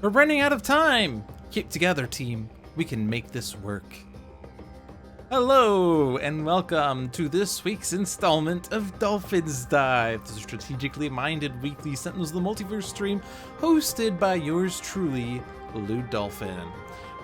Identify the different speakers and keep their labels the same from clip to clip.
Speaker 1: We're running out of time! Keep together, team. We can make this work. Hello, and welcome to this week's installment of Dolphins Dive, the strategically minded weekly Sentinels of the Multiverse stream hosted by yours truly, Dolphin.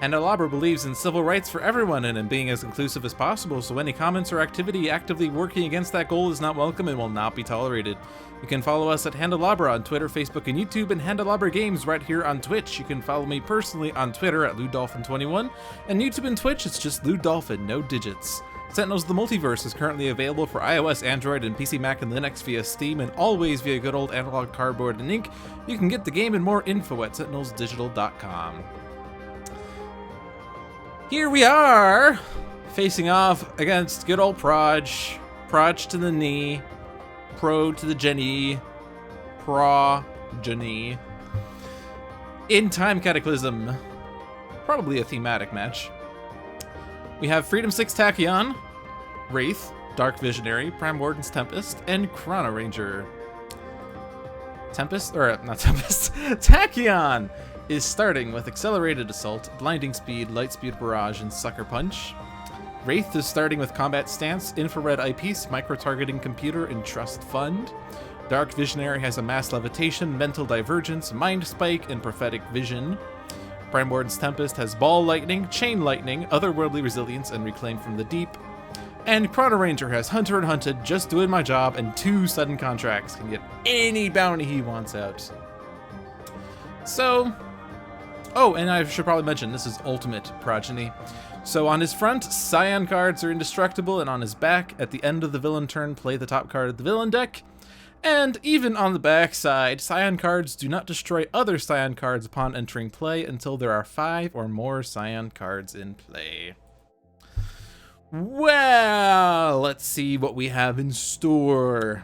Speaker 1: Handelabra believes in civil rights for everyone and in being as inclusive as possible, so any comments or activity actively working against that goal is not welcome and will not be tolerated. You can follow us at Handelabra on Twitter, Facebook, and YouTube, and Handelabra Games right here on Twitch. You can follow me personally on Twitter at LewDolphin21, and YouTube and Twitch, it's just LewDolphin, no digits. Sentinels of the Multiverse is currently available for iOS, Android, and PC, Mac, and Linux via Steam, and always via good old analog cardboard and ink. You can get the game and more info at sentinelsdigital.com. Here we are, facing off against good old Proj. Proj to the knee. Pro to the Jenny. Progeny. In Time Cataclysm. Probably a thematic match. We have Freedom 6 Tachyon, Wraith, Dark Visionary, Prime Wardens Tempest, and Chrono-Ranger. Tachyon is starting with Accelerated Assault, Blinding Speed, Light Speed Barrage, and Sucker Punch. Wraith is starting with Combat Stance, Infrared Eyepiece, Micro-Targeting Computer, and Trust Fund. Dark Visionary has a Mass Levitation, Mental Divergence, Mind Spike, and Prophetic Vision. Prime Warden's Tempest has Ball Lightning, Chain Lightning, Otherworldly Resilience, and Reclaim from the Deep. And Chrono-Ranger has Hunter and Hunted, Just Doing My Job, and 2 Sudden Contracts. Can get any bounty he wants out. So... Oh, and I should probably mention, this is Ultimate Progeny. So on his front, Scion cards are indestructible, and on his back, at the end of the villain turn, play the top card of the villain deck. And even on the back side, Scion cards do not destroy other Scion cards upon entering play until there are 5 or more Scion cards in play. Well, let's see what we have in store.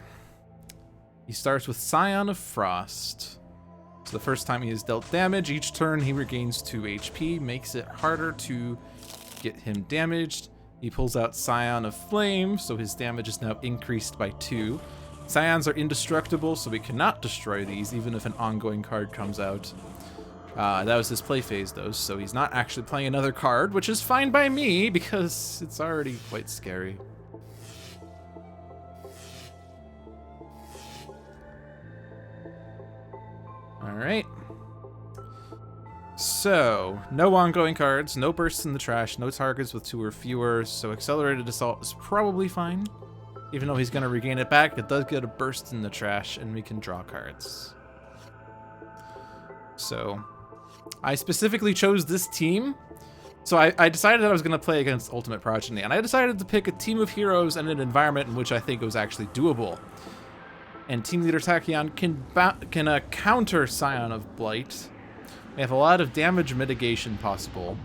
Speaker 1: He starts with Scion of Frost. So the first time he is dealt damage, each turn he regains 2 HP, makes it harder to get him damaged. He pulls out Scion of Flame, so his damage is now increased by 2. Scions are indestructible, so we cannot destroy these, even if an ongoing card comes out. That was his play phase, though, so he's not actually playing another card, which is fine by me, because it's already quite scary. Alright. So, no ongoing cards, no bursts in the trash, no targets with 2 or fewer, so Accelerated Assault is probably fine. Even though he's going to regain it back, it does get a burst in the trash, and we can draw cards. So, I specifically chose this team. So I decided I was going to play against Ultimate Progeny, and I decided to pick a team of heroes and an environment in which I think it was actually doable. And Team Leader Tachyon can counter Scion of Blight. We have a lot of damage mitigation possible.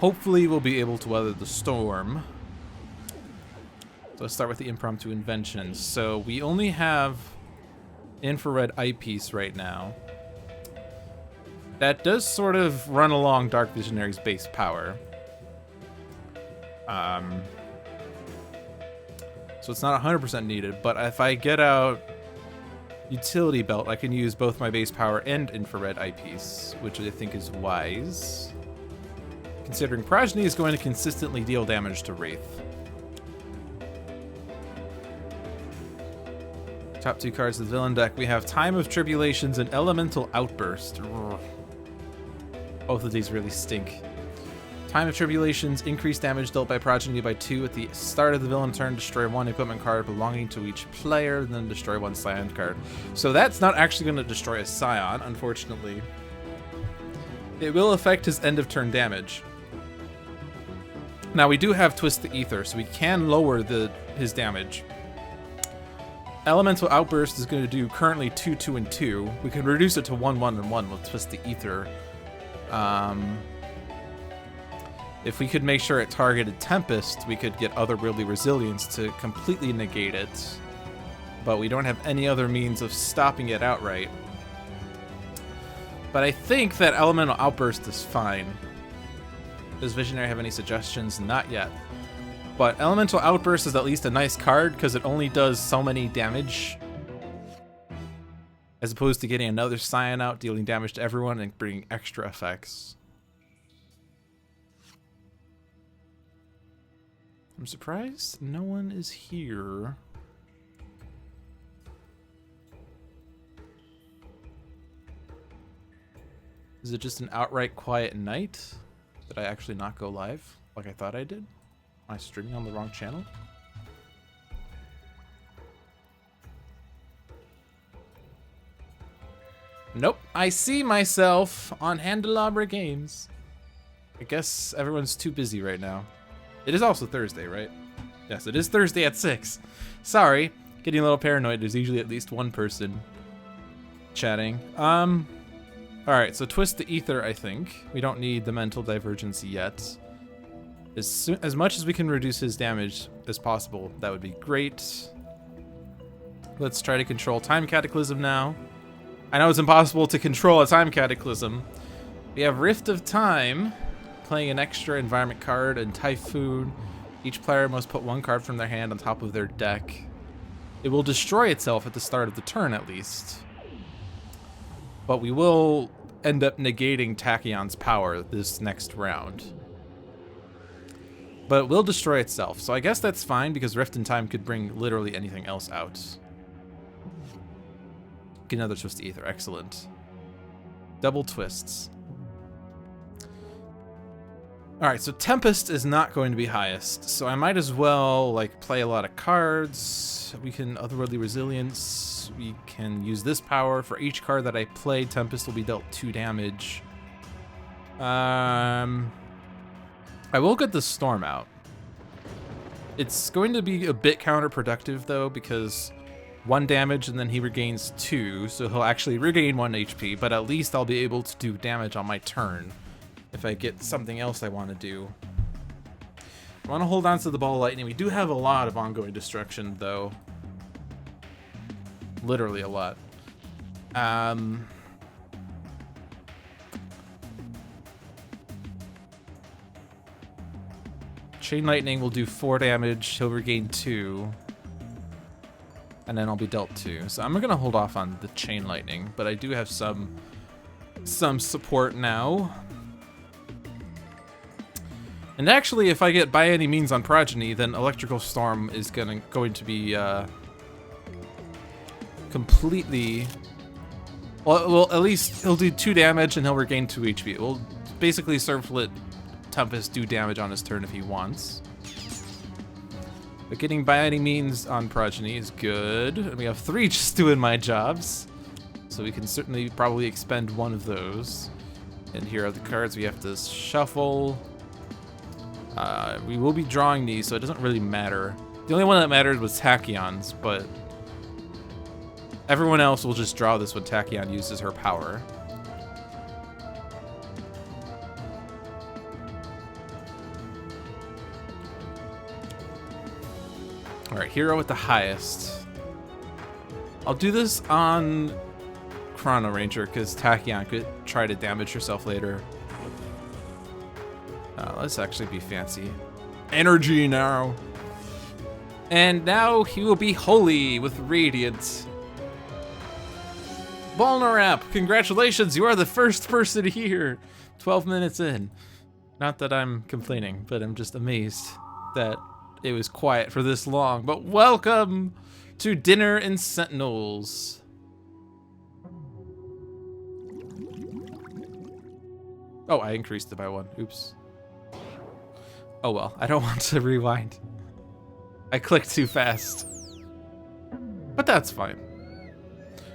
Speaker 1: Hopefully we'll be able to weather the storm. So let's start with the impromptu inventions. So we only have Infrared Eyepiece right now. That does sort of run along Dark Visionary's base power. So it's not 100% needed, but if I get out Utility Belt, I can use both my base power and Infrared Eyepiece, which I think is wise, considering Progeny is going to consistently deal damage to Wraith. Top 2 cards of the villain deck, we have Time of Tribulations and Elemental Outburst. Both of these really stink. Time of Tribulations, increased damage dealt by Progeny by 2 at the start of the villain turn, destroy 1 equipment card belonging to each player, and then destroy 1 Scion card. So that's not actually going to destroy a Scion, unfortunately. It will affect his end of turn damage. Now we do have Twist the Ether, so we can lower his damage. Elemental Outburst is going to do currently 2, 2, and 2. We can reduce it to 1, 1, and 1 with Twist the Ether. If we could make sure it targeted Tempest, we could get Otherworldly Resilience to completely negate it. But we don't have any other means of stopping it outright. But I think that Elemental Outburst is fine. Does Visionary have any suggestions? Not yet. But Elemental Outburst is at least a nice card because it only does so many damage as opposed to getting another Scion out, dealing damage to everyone and bringing extra effects. I'm surprised no one is here. Is it just an outright quiet night? Did I actually not go live like I thought I did? Am I streaming on the wrong channel? Nope, I see myself on Handelabra Games. I guess everyone's too busy right now. It is also Thursday, right? Yes, it is Thursday at 6. Sorry, getting a little paranoid. There's usually at least one person chatting. Alright, so twist the ether, I think. We don't need the mental divergence yet. As much as we can reduce his damage as possible, that would be great. Let's try to control Time Cataclysm now. I know it's impossible to control a Time Cataclysm. We have Rift of Time, playing an extra environment card, and Typhoon. Each player must put one card from their hand on top of their deck. It will destroy itself at the start of the turn, at least. But we will end up negating Tachyon's power this next round. But it will destroy itself, so I guess that's fine, because Rift in Time could bring literally anything else out. Get another twist to ether, excellent. Double twists. Alright, so Tempest is not going to be highest, so I might as well like play a lot of cards. We can Otherworldly Resilience. We can use this power. For each card that I play, Tempest will be dealt 2 damage. I will get the Storm out. It's going to be a bit counterproductive though, because 1 damage and then he regains 2, so he'll actually regain 1 HP, but at least I'll be able to do damage on my turn if I get something else I want to do. I want to hold on to the Ball of Lightning. We do have a lot of ongoing destruction though. Literally a lot. Chain Lightning will do 4 damage, he'll regain 2. And then I'll be dealt 2. So I'm gonna hold off on the Chain Lightning, but I do have some support now. And actually, if I get By Any Means on Progeny, then Electrical Storm is going to be completely... Well, at least he'll do 2 damage and he'll regain 2 HP. It will basically let Tempest do damage on his turn if he wants. But getting By Any Means on Progeny is good. And we have 3 just doing my jobs. So we can certainly probably expend 1 of those. And here are the cards we have to shuffle. We will be drawing these, so it doesn't really matter. The only one that mattered was Tachyon's, but everyone else will just draw this when Tachyon uses her power. Alright, hero with the highest. I'll do this on Chrono-Ranger, because Tachyon could try to damage herself later. Let's actually be fancy. Energy now. And now he will be holy with Radiant. Vulnerap, congratulations, you are the first person here. 12 minutes in. Not that I'm complaining, but I'm just amazed that it was quiet for this long. But welcome to Dinner and Sentinels. Oh, I increased it by 1. Oops. Oh well, I don't want to rewind. I clicked too fast. But that's fine.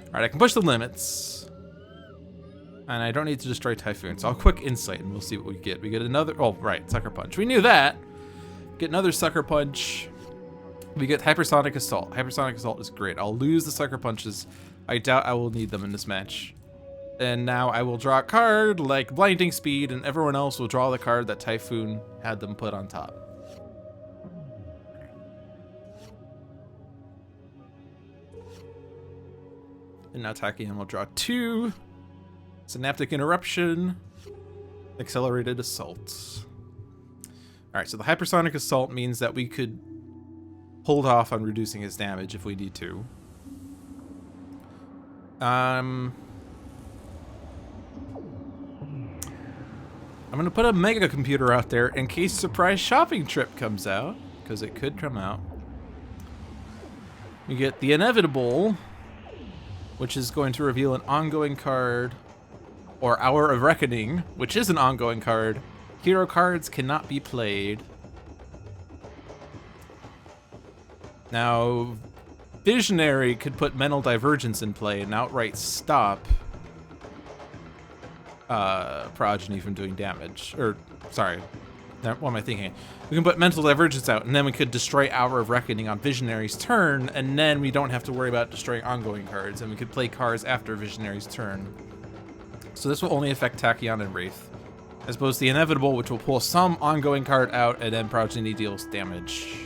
Speaker 1: Alright, I can push the limits. And I don't need to destroy Typhoon, so I'll quick Insight and we'll see what we get. We get another, oh right, Sucker Punch. We knew that. Get another Sucker Punch. We get Hypersonic Assault. Hypersonic Assault is great. I'll lose the Sucker Punches. I doubt I will need them in this match. And now I will draw a card like Blinding Speed, and everyone else will draw the card that Typhoon had them put on top. And now Tachyon will draw 2. Synaptic Interruption. Accelerated Assault. Alright, so the Hypersonic Assault means that we could hold off on reducing his damage if we need to. I'm gonna put a mega computer out there in case Surprise Shopping Trip comes out, because it could come out. We get the Inevitable, which is going to reveal an ongoing card, or Hour of Reckoning, which is an ongoing card. Hero cards cannot be played. Now, Visionary could put Mental Divergence in play and outright stop Progeny from doing damage. Or, sorry, what am I thinking? We can put Mental Divergence out, and then we could destroy Hour of Reckoning on Visionary's turn, and then we don't have to worry about destroying ongoing cards, and we could play cards after Visionary's turn. So this will only affect Tachyon and Wraith, as opposed to the Inevitable, which will pull some ongoing card out, and then Progeny deals damage.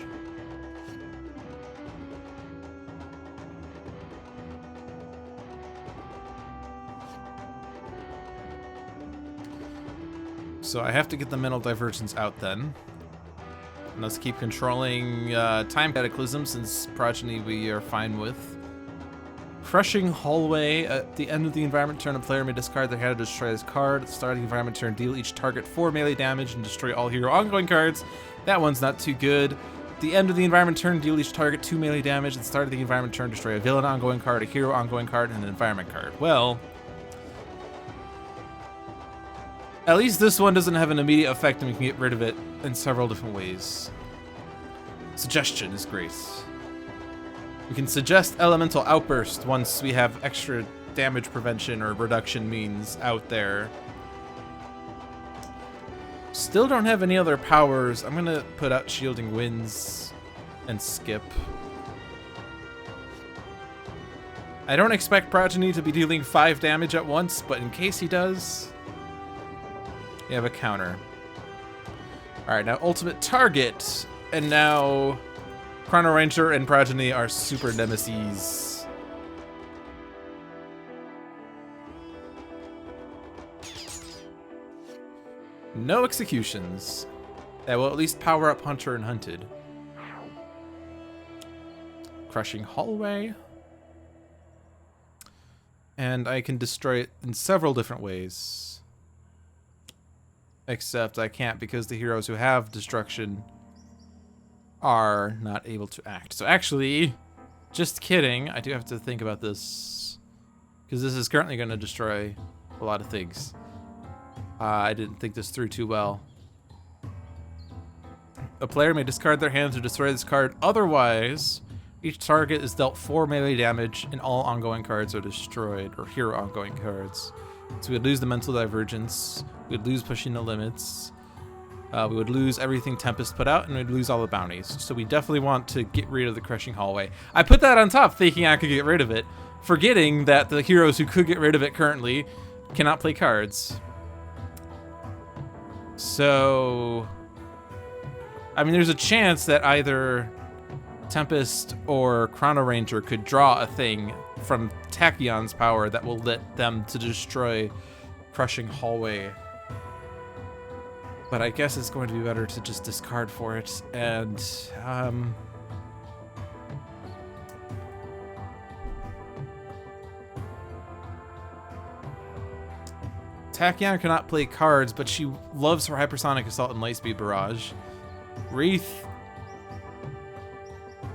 Speaker 1: So I have to get the Mental Divergence out then. And let's keep controlling Time Cataclysm, since Progeny we are fine with. Crushing Hallway. At the end of the environment turn, a player may discard their hand to destroy this card. At the start of the environment turn, deal each target 4 melee damage and destroy all hero ongoing cards. That one's not too good. At the end of the environment turn, deal each target 2 melee damage. At the start of the environment turn, destroy a villain ongoing card, a hero ongoing card, and an environment card. Well, at least this one doesn't have an immediate effect, and we can get rid of it in several different ways. Suggestion is great. We can suggest Elemental Outburst once we have extra damage prevention or reduction means out there. Still don't have any other powers. I'm gonna put out Shielding Winds and skip. I don't expect Progeny to be dealing 5 damage at once, but in case he does, we have a counter. Alright, now Ultimate Target. And now Chrono-Ranger and Progeny are super nemesis. No executions. That will at least power up Hunter and Hunted. Crushing Hallway. And I can destroy it in several different ways. Except I can't, because the heroes who have destruction are not able to act. So actually, just kidding, I do have to think about this, because this is currently going to destroy a lot of things. I didn't think this through too well. A player may discard their hand to destroy this card. Otherwise, each target is dealt 4 melee damage and all ongoing cards are destroyed, or hero ongoing cards. So we'd lose the Mental Divergence, we'd lose Pushing the Limits, we would lose everything Tempest put out, and we'd lose all the bounties. So we definitely want to get rid of the Crushing Hallway. I put that on top thinking I could get rid of it, forgetting that the heroes who could get rid of it currently cannot play cards. So, I mean, there's a chance that either Tempest or Chrono-Ranger could draw a thing from Tachyon's power that will let them to destroy Crushing Hallway. But I guess it's going to be better to just discard for it, and Tachyon cannot play cards, but she loves her Hypersonic Assault and Lightspeed Barrage. Wraith,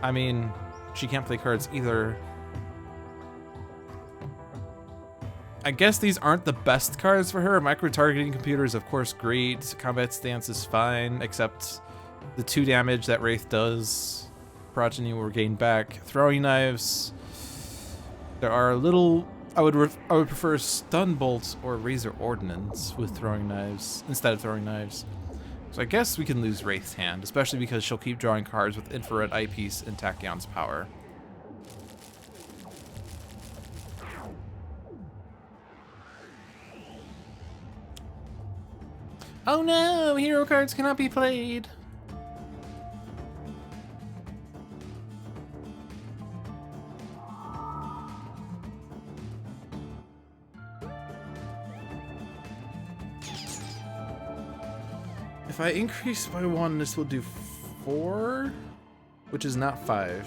Speaker 1: I mean, she can't play cards either. I guess these aren't the best cards for her. Micro-targeting computer is of course great. Combat stance is fine, except the 2 damage that Wraith does, Progeny will regain back. Throwing knives, there are a little. I would prefer stun bolts or razor ordnance with throwing knives instead of throwing knives. So I guess we can lose Wraith's hand, especially because she'll keep drawing cards with infrared eyepiece and Tachyon's power. Oh no, hero cards cannot be played. If I increase by 1, this will do 4, which is not 5.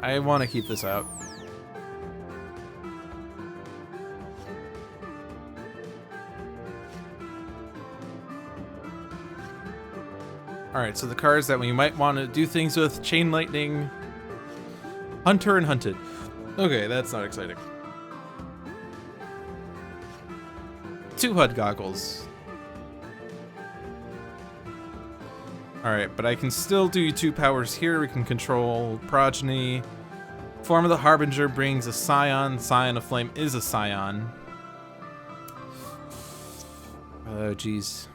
Speaker 1: I want to keep this out. Alright, so the cards that we might want to do things with: Chain Lightning, Hunter, and Hunted. Okay, that's not exciting. 2 HUD goggles. Alright, but I can still do 2 powers here. We can control Progeny. Form of the Harbinger brings a Scion. Scion of Flame is a Scion. Oh, jeez.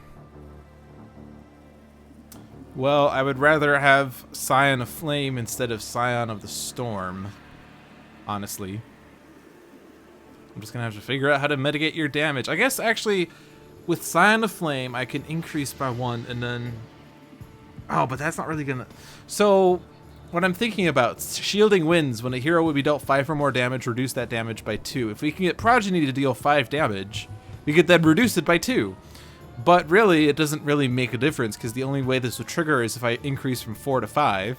Speaker 1: Well, I would rather have Scion of Flame instead of Scion of the Storm, honestly. I'm just gonna have to figure out how to mitigate your damage. I guess, actually, with Scion of Flame, I can increase by 1, and then... Oh, but that's not really gonna... So, what I'm thinking about, Shielding Winds, when a hero would be dealt 5 or more damage, reduce that damage by 2. If we can get Progeny to deal 5 damage, we could then reduce it by 2. But really, it doesn't really make a difference, because the only way this would trigger is if I increase from 4 to 5.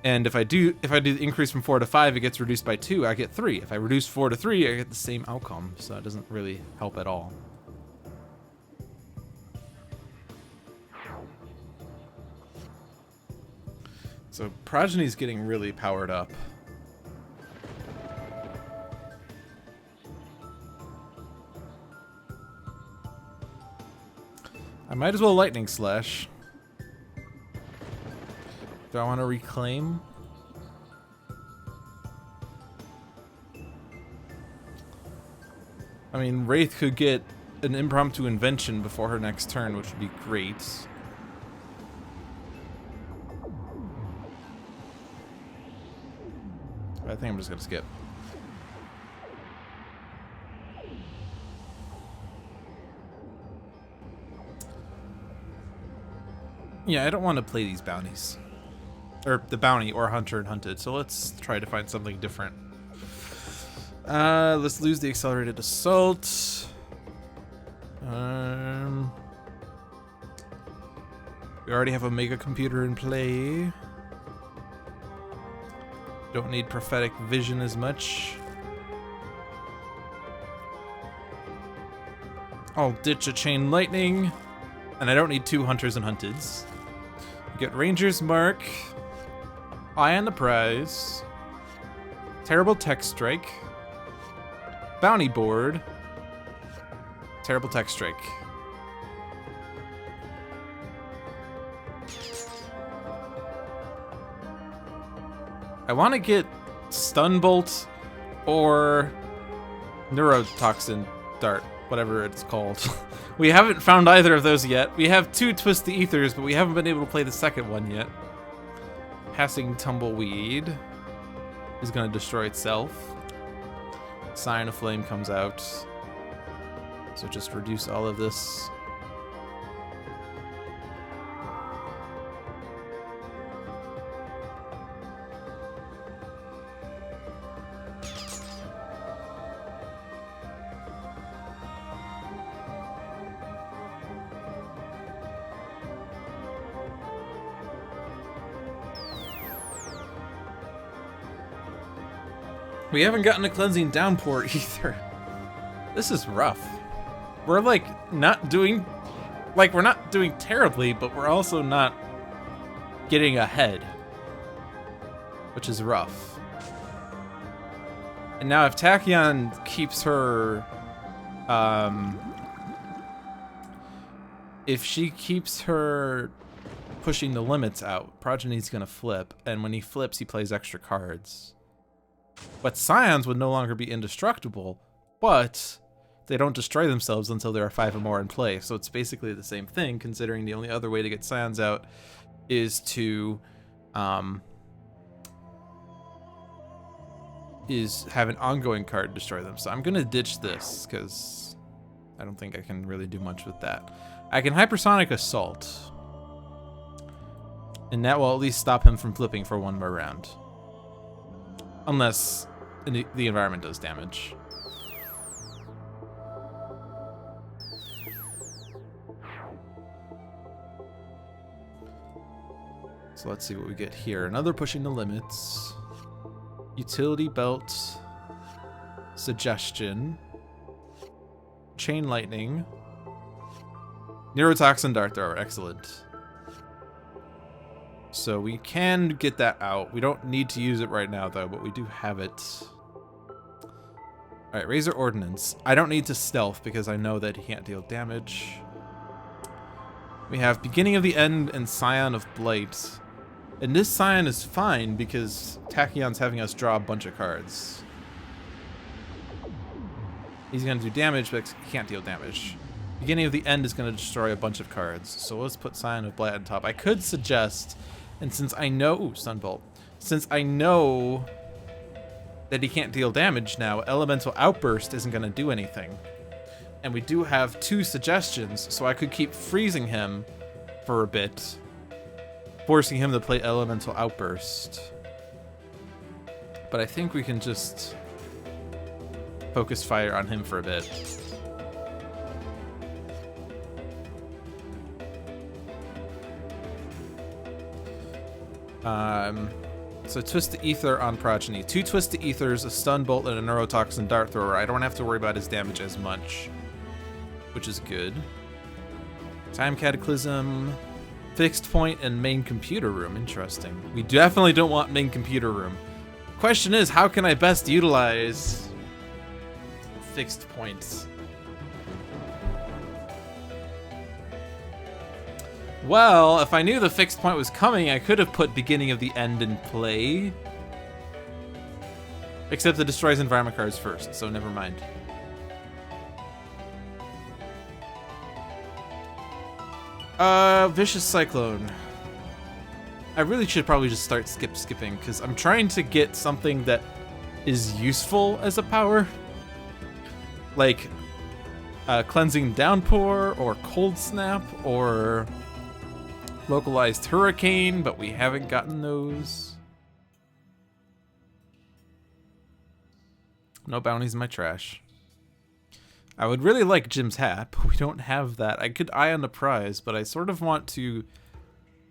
Speaker 1: And if I do the increase from 4 to 5, it gets reduced by 2, I get 3. If I reduce 4 to 3, I get the same outcome, so it doesn't really help at all. So Progeny's getting really powered up. I might as well Lightning Slash. Do I want to reclaim? I mean, Wraith could get an impromptu invention before her next turn, which would be great. I think I'm just gonna skip. Yeah, I don't want to play these bounties. Or the bounty or Hunter and Hunted, so let's try to find something different. Let's lose the Accelerated Assault. We already have a Mega Computer in play. Don't need Prophetic Vision as much. I'll ditch a Chain Lightning. And I don't need 2 Hunters and Hunteds. Get Ranger's Mark. Eye on the Prize. Terrible Tech Strike. Bounty Board. Terrible Tech Strike. I want to get Stun Bolt or Neurotoxin Dart, whatever it's called. We haven't found either of those yet. We have 2 Twist the Ethers, but we haven't been able to play the second one yet. Passing Tumbleweed is going to destroy itself. Scion of Flame comes out. So just reduce all of this. We haven't gotten a Cleansing Downpour either. This is rough. We're like not doing terribly, but we're also not getting ahead, which is rough. And now if Tachyon keeps her, if she keeps her pushing the limits out, Progeny's gonna flip, and when he flips, he plays extra cards. But Scions would no longer be indestructible, but they don't destroy themselves until there are 5 or more in play. So it's basically the same thing, considering the only other way to get Scions out is to have an ongoing card destroy them. So I'm gonna ditch this because I don't think I can really do much with that. I can Hypersonic Assault, and that will at least stop him from flipping for 1 more round. Unless the environment does damage. So let's see what we get here. Another Pushing the Limits. Utility belt. Suggestion. Chain lightning. Neurotoxin dart thrower. Excellent. So we can get that out. We don't need to use it right now, though, but we do have it. Alright, Razor Ordnance. I don't need to stealth because I know that he can't deal damage. We have Beginning of the End and Scion of Blight. And this Scion is fine because Tachyon's having us draw a bunch of cards. He's going to do damage, but he can't deal damage. Beginning of the End is going to destroy a bunch of cards. So let's put Scion of Blight on top. I could suggest, and since I know... Ooh, Sunbolt. Since I know that he can't deal damage now, Elemental Outburst isn't going to do anything. And we do have 2 suggestions, so I could keep freezing him for a bit, forcing him to play Elemental Outburst. But I think we can just focus fire on him for a bit. So Twist the Ether on Progeny. 2 Twist the Ethers, a Stun Bolt, and a Neurotoxin Dart Thrower. I don't have to worry about his damage as much, which is good. Time Cataclysm, Fixed Point, and Main Computer Room. Interesting. We definitely don't want Main Computer Room. Question is, how can I best utilize Fixed Points? Well, if I knew the Fixed Point was coming, I could have put Beginning of the End in play. Except it destroys environment cards first, so never mind. Vicious Cyclone. I really should probably just start skipping, because I'm trying to get something that is useful as a power. Like, Cleansing Downpour, or Cold Snap, or Localized Hurricane, but we haven't gotten those. No bounties in my trash. I would really like Jim's hat, but we don't have that. I could eye on the prize, but I sort of want to...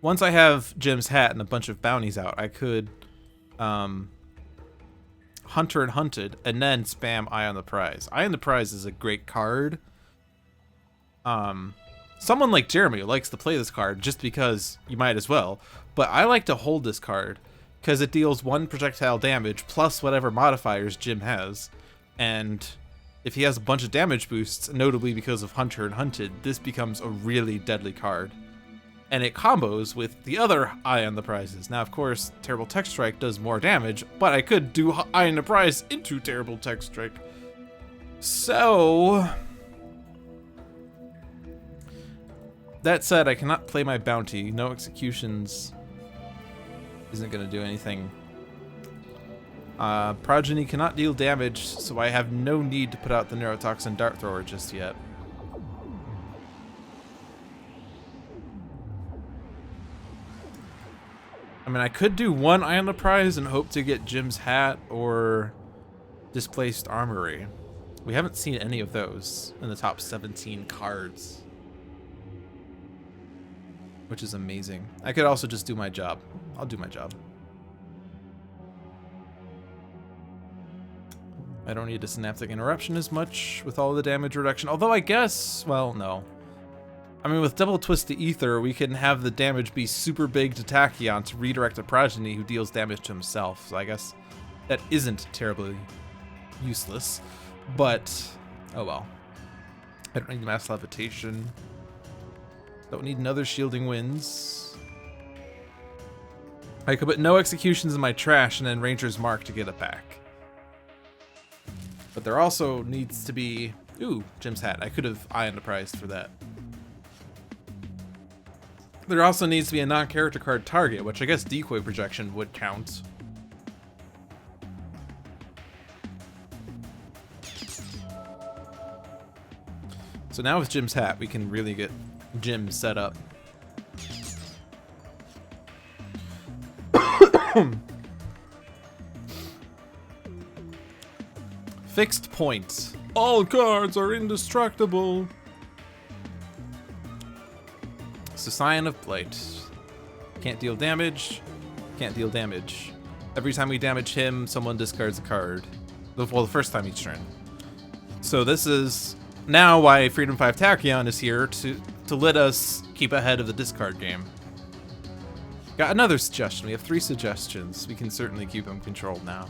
Speaker 1: Once I have Jim's hat and a bunch of bounties out, I could Hunter and Hunted, and then spam Eye on the Prize. Eye on the Prize is a great card. Someone like Jeremy likes to play this card just because you might as well, but I like to hold this card because it deals 1 projectile damage plus whatever modifiers Jim has, and if he has a bunch of damage boosts, notably because of Hunter and Hunted, this becomes a really deadly card. And it combos with the other Eye on the Prizes. Now, of course, Terrible Tech Strike does more damage, but I could do Eye on the Prize into Terrible Tech Strike. So... that said, I cannot play my bounty. No executions isn't going to do anything. Progeny cannot deal damage, so I have no need to put out the Neurotoxin Dart Thrower just yet. I mean, I could do 1 Eye on the Prize and hope to get Jim's hat or Displaced Armory. We haven't seen any of those in the top 17 cards, which is amazing. I could also just do my job. I'll do my job. I don't need a Synaptic Interruption as much with all the damage reduction. Although I guess, well, no. I mean, with Double Twist the Ether, we can have the damage be super big to Tachyon to redirect a Progeny who deals damage to himself. So I guess that isn't terribly useless. But, oh well. I don't need Mass Levitation. Don't need another Shielding Winds. I could put no executions in my trash and then Ranger's Mark to get it back. But there also needs to be... Ooh, Jim's hat. I could have Eye on the Prize for that. There also needs to be a non-character card target, which I guess Decoy Projection would count. So now with Jim's hat, we can really get Jim set up. Fixed Point. All cards are indestructible. So Scion of Blight. Can't deal damage. Can't deal damage. Every time we damage him, someone discards a card. Well, the first time each turn. So this is now why Freedom 5 Tachyon is here to let us keep ahead of the discard game. Got another suggestion. We have 3 suggestions. We can certainly keep them controlled now.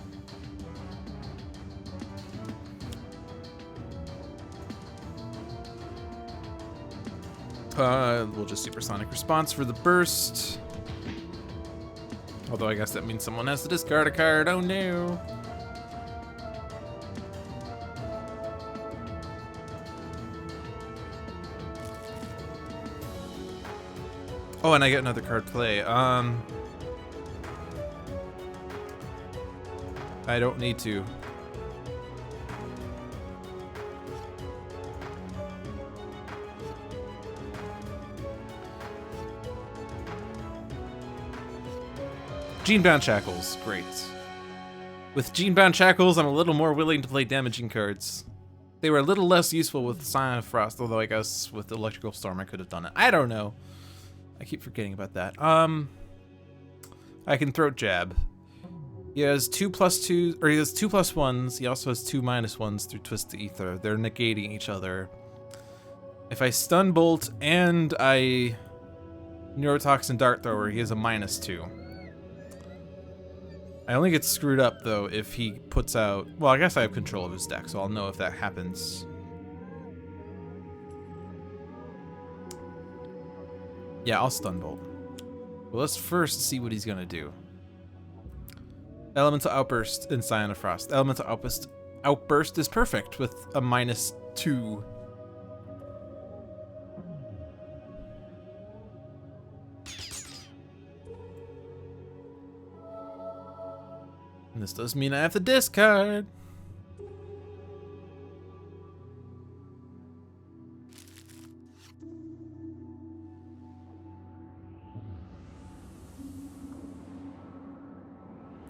Speaker 1: We'll just Supersonic Response for the burst. Although I guess that means someone has to discard a card. Oh no. Oh, and I get another card play. I don't need to. Genebound Shackles, great. With Genebound Shackles, I'm a little more willing to play damaging cards. They were a little less useful with Scion of Frost, although I guess with Electrical Storm I could have done it. I don't know. I keep forgetting about that. I can Throat Jab. He has 2+2s, or he has 2+1s. He also has 2-1s through Twist to Ether. They're negating each other. If I Stun Bolt and I Neurotoxin Dart Thrower, he has a -2. I only get screwed up, though, if he puts out... Well, I guess I have control of his deck, so I'll know if that happens. Yeah, I'll Stun Bolt. Well, let's first see what he's going to do. Elemental Outburst in Scion of Frost. Elemental Outburst is perfect with a -2. And this does mean I have to discard.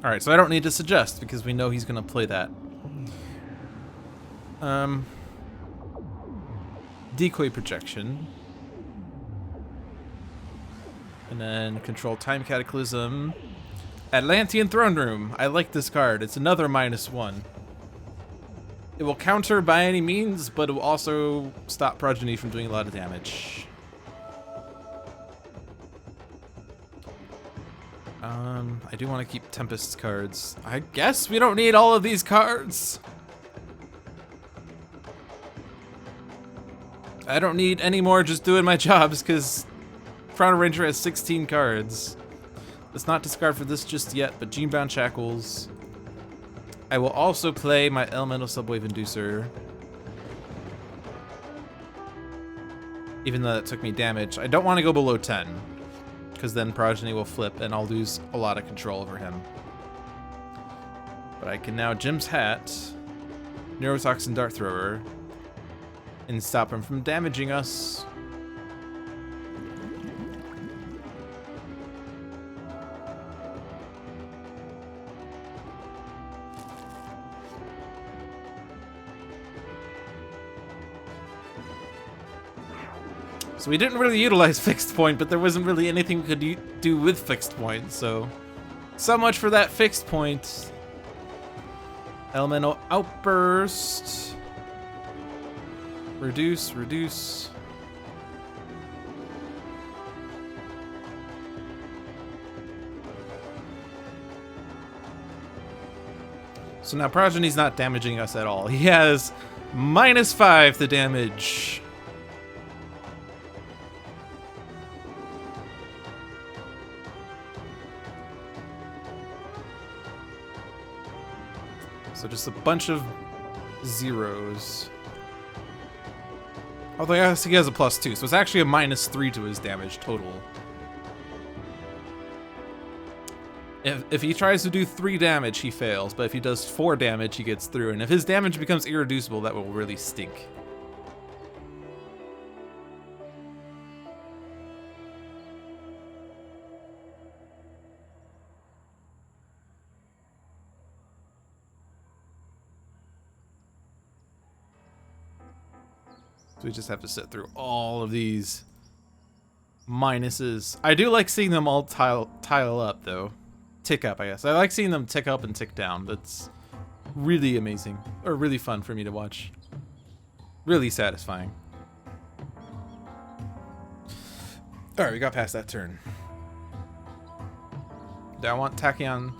Speaker 1: Alright, so I don't need to suggest because we know he's going to play that. Decoy Projection. And then control Time Cataclysm. Atlantean Throne Room. I like this card. It's another -1. It will counter by any means, but it will also stop Progeny from doing a lot of damage. I do want to keep Tempest's cards. I guess we don't need all of these cards. I don't need any more just doing my jobs because Chrono-Ranger has 16 cards. Let's not discard for this just yet, but Genebound Shackles. I will also play my Elemental Subwave Inducer. Even though that took me damage. I don't want to go below 10. Because then Progeny will flip and I'll lose a lot of control over him. But I can now Jim's Hat, Neurotoxin Dart Thrower, and stop him from damaging us. So we didn't really utilize Fixed Point, but there wasn't really anything we could do with Fixed Point, so much for that Fixed Point. Elemental Outburst. Reduce, reduce. So now Progeny's not damaging us at all. He has -5 to damage. So just a bunch of zeros. Although yes, he has a +2, so it's actually a -3 to his damage total. If he tries to do 3 damage, he fails, but if he does 4 damage, he gets through. And if his damage becomes irreducible, that will really stink. So we just have to sit through all of these minuses. I do like seeing them all tile up, though. tick up, I guess. I like seeing them tick up and tick down. That's really amazing. Or really fun for me to watch. Really satisfying. Alright, we got past that turn. Do I want Tachyon?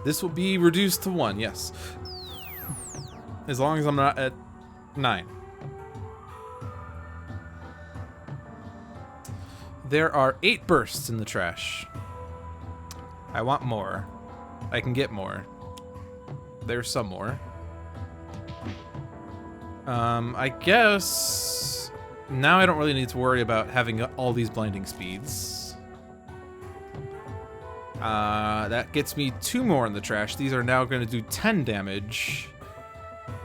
Speaker 1: This will be reduced to 1, yes. As long as I'm not at 9. There are 8 bursts in the trash. I want more. I can get more. There's some more. I guess now I don't really need to worry about having all these blinding speeds. That gets me 2 more in the trash. These are now going to do 10 damage.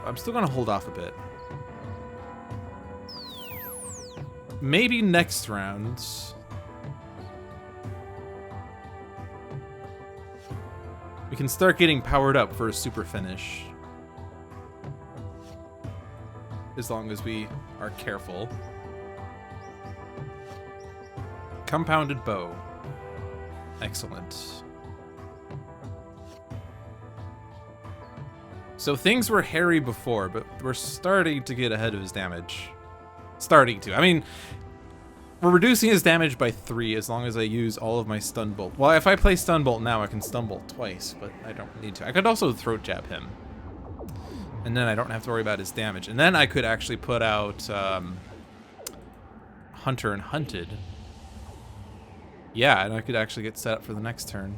Speaker 1: I'm still going to hold off a bit. Maybe next round. We can start getting powered up for a super finish. As long as we are careful. Compounded bow. Excellent. So things were hairy before, but we're starting to get ahead of his damage. Starting to. I mean, we're reducing his damage by 3 as long as I use all of my stun bolt. Well, if I play stun bolt now, I can stun bolt twice, but I don't need to. I could also throat jab him. And then I don't have to worry about his damage. And then I could actually put out Hunter and Hunted. Yeah, and I could actually get set up for the next turn.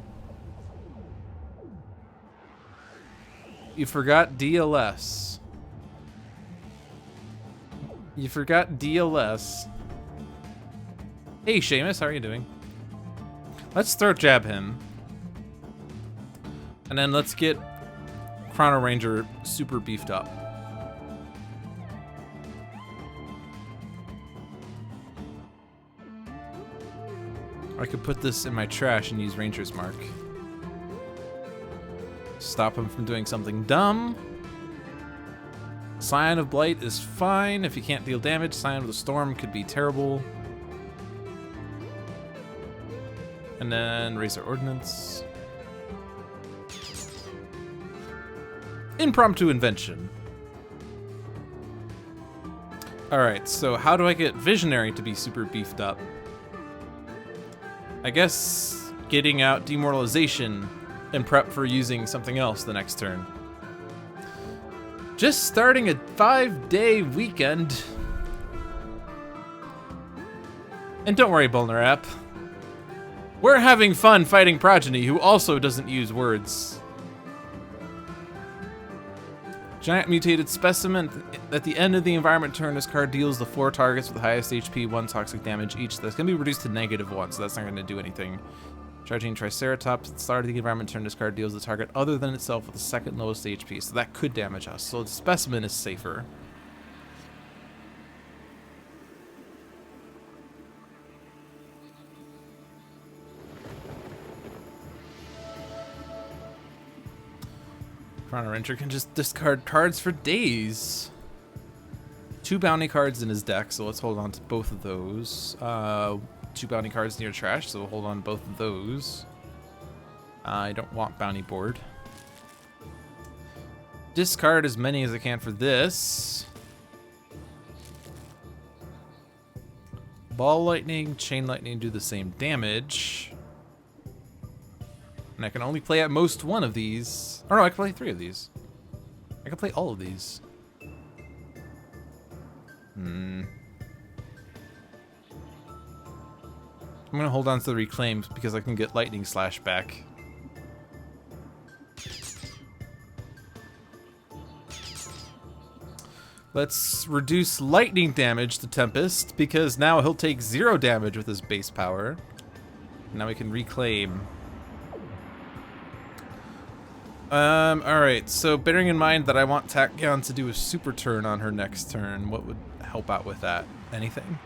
Speaker 1: You forgot DLS. You forgot DLS. Hey, Seamus, how are you doing? Let's throat jab him. And then let's get Chrono-Ranger super beefed up. I could put this in my trash and use Ranger's Mark. Stop him from doing something dumb. Sign of Blight is fine if you can't deal damage. Sign of the Storm could be terrible. And then Razor Ordnance. Impromptu Invention. Alright, so how do I get Visionary to be super beefed up? I guess getting out Demoralization and prep for using something else the next turn. Just starting a 5-day weekend. And don't worry, Bulnerap. We're having fun fighting Progeny, who also doesn't use words. Giant Mutated Specimen. At the end of the environment turn, this card deals the 4 targets with the highest HP, 1 toxic damage each. That's going to be reduced to -1, so that's not going to do anything. Charging Triceratops. At the start of the environment turn, this card deals the target other than itself with the 2nd lowest HP, so that could damage us. So the Specimen is safer. Chrono-Ranger can just discard cards for days. 2 bounty cards in his deck, so let's hold on to both of those. 2 bounty cards near trash, so we'll hold on to both of those. I don't want bounty board. Discard as many as I can for this. Ball Lightning, Chain Lightning do the same damage. And I can only play at most 1 of these. Oh no, I can play 3 of these. I can play all of these. I'm gonna hold on to the Reclaimed because I can get Lightning Slash back. Let's reduce lightning damage to Tempest because now he'll take 0 damage with his base power. Now we can reclaim. Alright, so bearing in mind that I want Tachyon to do a super turn on her next turn, what would help out with that? Anything?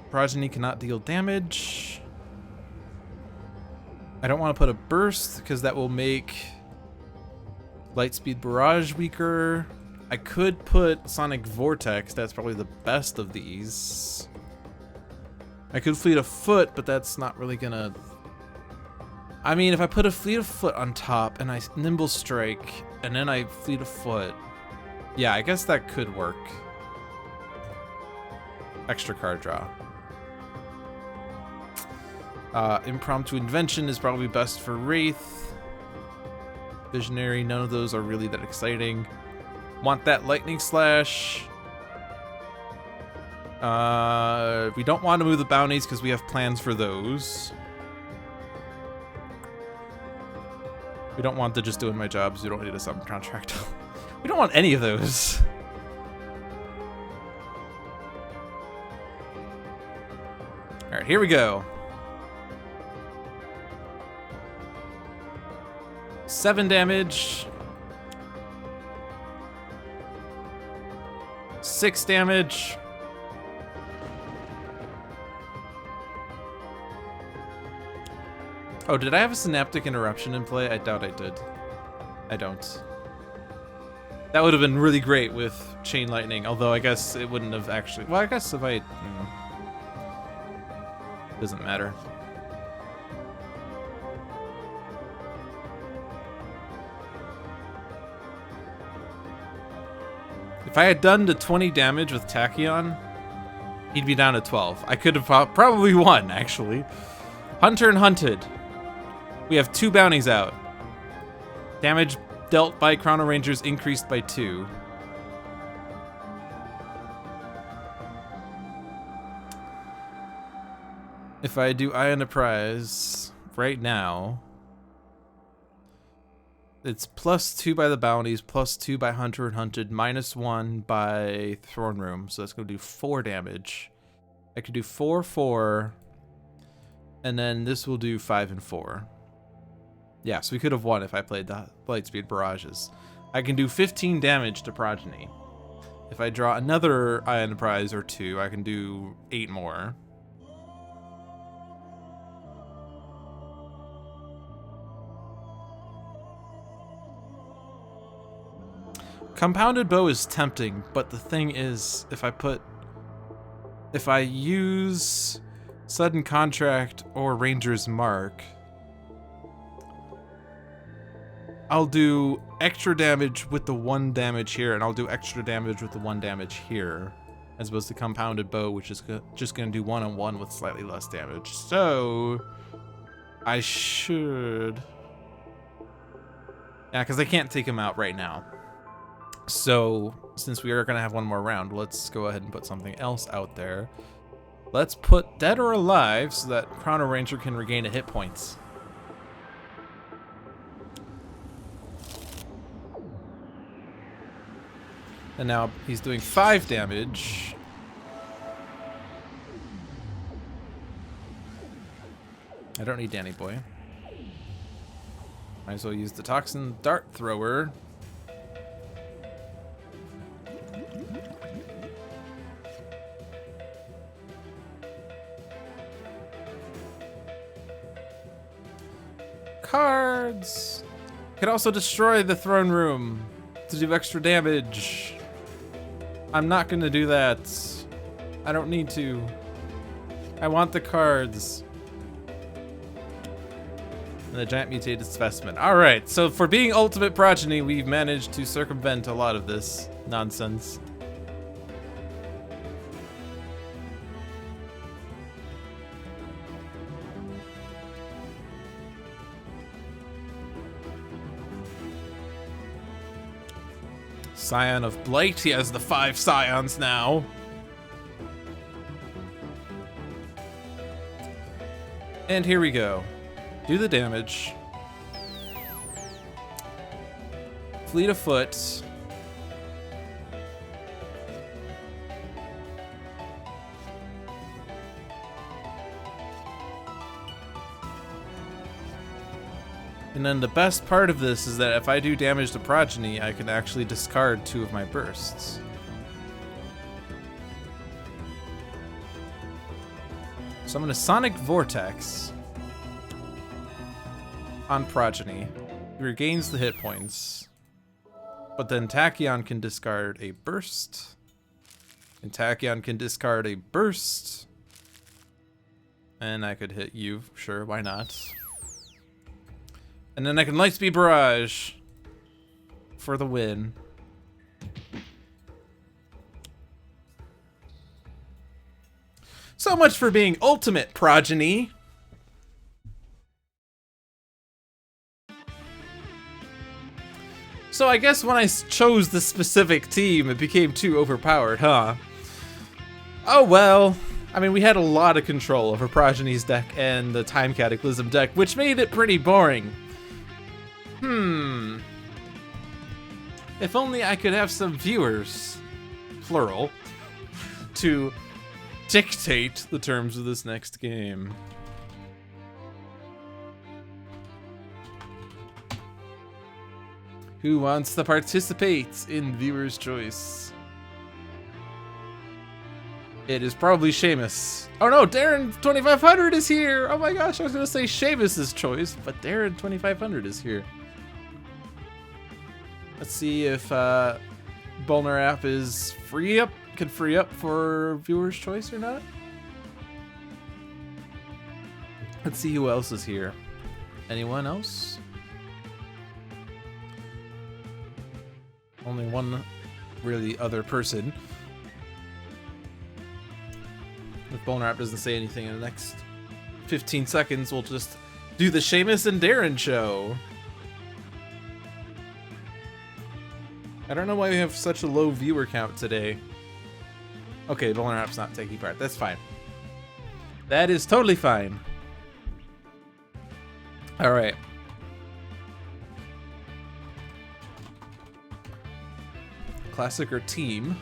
Speaker 1: Progeny cannot deal damage. I don't want to put a burst because that will make Lightspeed Barrage weaker. I could put Sonic Vortex, that's probably the best of these. I could fleet of foot, but that's not really gonna... I mean, if I put a fleet of foot on top and I nimble strike and then I fleet of foot, yeah, I guess that could work. Extra card draw. Impromptu invention is probably best for Wraith. Visionary, none of those are really that exciting. Want that lightning slash. We don't want to move the bounties because we have plans for those. We don't want to just doing my jobs. We don't need a summon contract. We don't want any of those. Alright, here we go. 7 damage. 6 damage. Oh, did I have a synaptic interruption in play? I doubt I did. I don't. That would have been really great with Chain Lightning, although I guess it wouldn't have actually... Well, I guess if I... Doesn't matter. If I had done the 20 damage with Tachyon, he'd be down to 12. I could have probably won, actually. Hunter and Hunted. We have 2 bounties out. Damage dealt by Chrono-Rangers increased by 2. If I do Eye on the Prize right now, it's +2 by the bounties, +2 by Hunter and Hunted, -1 by Throne Room. So that's going to do 4 damage. I could do 4, 4, and then this will do 5 and 4. Yeah, so we could have won if I played the Lightspeed Barrages. I can do 15 damage to Progeny. If I draw another Eye on the Prize or 2, I can do 8 more. Compounded Bow is tempting, but the thing is, if I use Sudden Contract or Ranger's Mark, I'll do extra damage with the 1 damage here, and I'll do extra damage with the 1 damage here, as opposed to Compounded Bow, which is just going to do 1-on-1 with slightly less damage. So, I should... Yeah, because I can't take him out right now. So, since we are going to have one more round, let's go ahead and put something else out there. Let's put Dead or Alive so that Chrono-Ranger can regain a hit points. And now he's doing 5 damage. I don't need Danny Boy. Might as well use the Toxin Dart Thrower. Cards! Could also destroy the Throne Room to do extra damage. I'm not gonna do that. I don't need to. I want the cards. And the giant mutated specimen. Alright, so for being Ultimate Progeny, we've managed to circumvent a lot of this nonsense. Scion of Blight. He has the 5 Scions now. And here we go. Do the damage. Fleet of Foot. And then the best part of this is that if I do damage to Progeny, I can actually discard 2 of my bursts. So I'm going to Sonic Vortex on Progeny. He regains the hit points. But then Tachyon can discard a burst. And Tachyon can discard a burst. And I could hit you, sure, why not? And then I can Lightspeed Barrage for the win. So much for being ultimate, Progeny. So I guess when I chose the specific team, it became too overpowered, huh? Oh well. I mean, we had a lot of control over Progeny's deck and the Time Cataclysm deck, which made it pretty boring. If only I could have some viewers, plural, to dictate the terms of this next game. Who wants to participate in viewer's choice? It is probably Seamus. Oh no, Darren 2500 is here! Oh my gosh, I was gonna say Seamus's choice, but Darren 2500 is here. Let's see if Bolner app is can free up for viewer's choice or not. Let's see who else is here. Anyone else? Only one really other person. If Bolner app doesn't say anything in the next 15 seconds, we'll just do the Seamus and Darren show. I don't know why we have such a low viewer count today. Okay, Bolner app's not taking part. That's fine. That is totally fine. All right. Classic or team?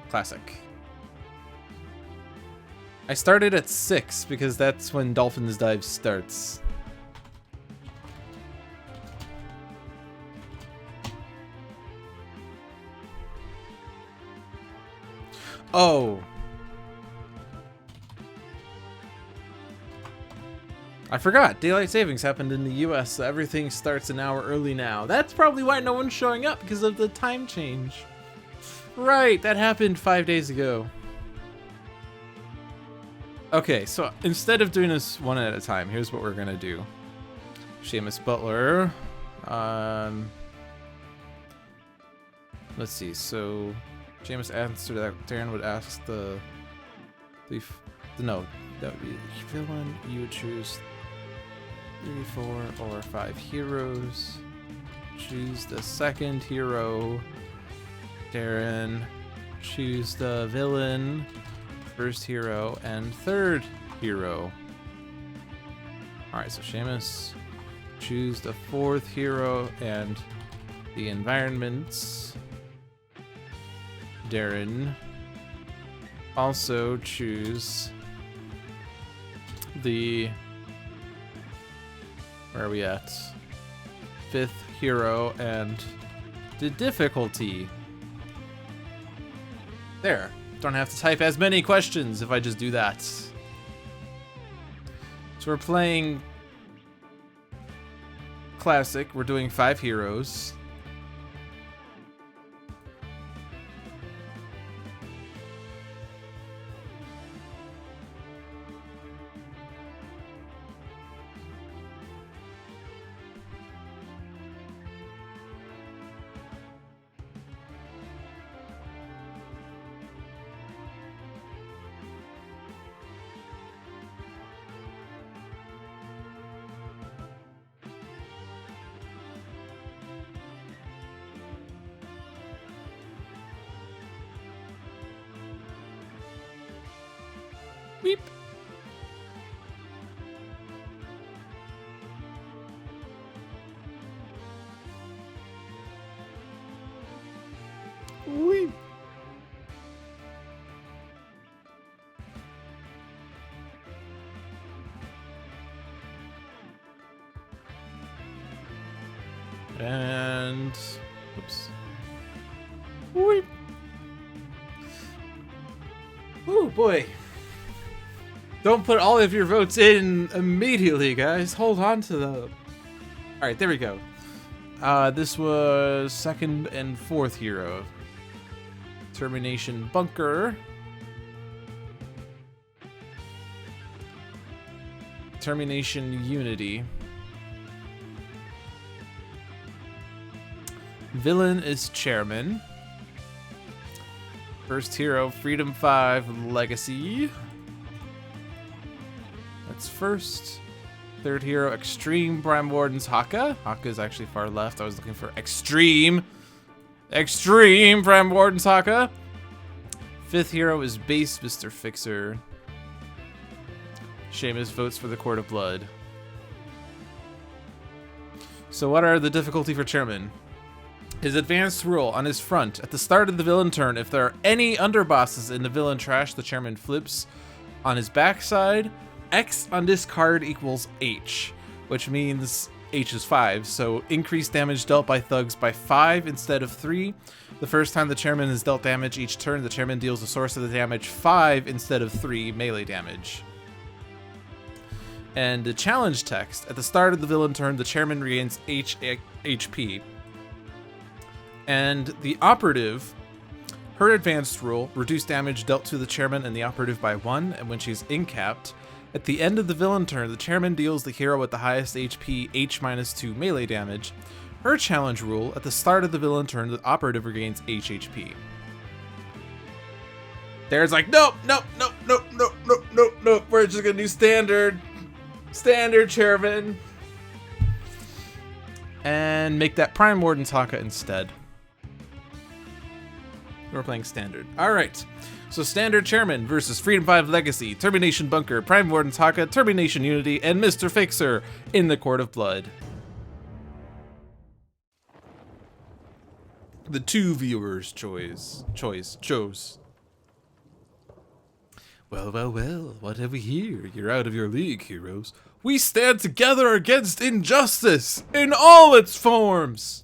Speaker 1: Classic. I started at 6 because that's when Dolphins Dive starts. Oh. I forgot. Daylight savings happened in the US, so everything starts an hour early now. That's probably why no one's showing up, because of the time change. Right, that happened 5 days ago. Okay, so instead of doing this one at a time, here's what we're gonna do. Seamus Butler. Let's see, so Seamus answered that. Darren would ask no, that would be villain. You would choose 3, 4, or 5 heroes. Choose the second hero. Darren, choose the villain, first hero, and third hero. Alright, so Seamus, choose the fourth hero and the environments. Darren, also choose the... where are we at? 5th hero and the difficulty. There. Don't have to type as many questions if I just do that. So we're playing Classic. We're doing 5 heroes. Beep. Weep. And oops. Weep. Oh boy. Don't put all of your votes in immediately, guys. Hold on to them. All right, there we go. This was 2nd and 4th hero. Termi-Nation Bunker. Termi-Nation Unity. Villain is Chairman. First hero, Freedom 5 Legacy. That's first. Third hero, Extreme Prime Wardens Haka. Haka is actually far left. I was looking for Extreme Prime Wardens Haka. Fifth hero is Base Mr. Fixer. Seamus votes for the Court of Blood. So what are the difficulty for Chairman? His advanced rule on his front. At the start of the villain turn, if there are any underbosses in the villain trash, the Chairman flips. On his backside, X on this card equals H, which means H is 5. So increased damage dealt by thugs by 5 instead of 3. The first time the Chairman is dealt damage each turn, the Chairman deals the source of the damage 5 instead of 3 melee damage. And the challenge text. At the start of the villain turn, the Chairman regains HP. And the operative, her advanced rule, reduce damage dealt to the Chairman and the operative by 1, and when she's incapped, at the end of the villain turn, the Chairman deals the hero with the highest HP H-2 melee damage. Her challenge rule, at the start of the villain turn, the operative regains H HP. There's like, nope, we're just gonna do standard Chairman. And make that Prime Warden Haka instead. We're playing standard. Alright, so standard Chairman versus Freedom 5 Legacy, Termi-Nation Bunker, Prime Warden Haka, Termi-Nation Unity, and Mr. Fixer in the Court of Blood. The two viewers' chose. Well, what have we here? You're out of your league, heroes. We stand together against injustice in all its forms!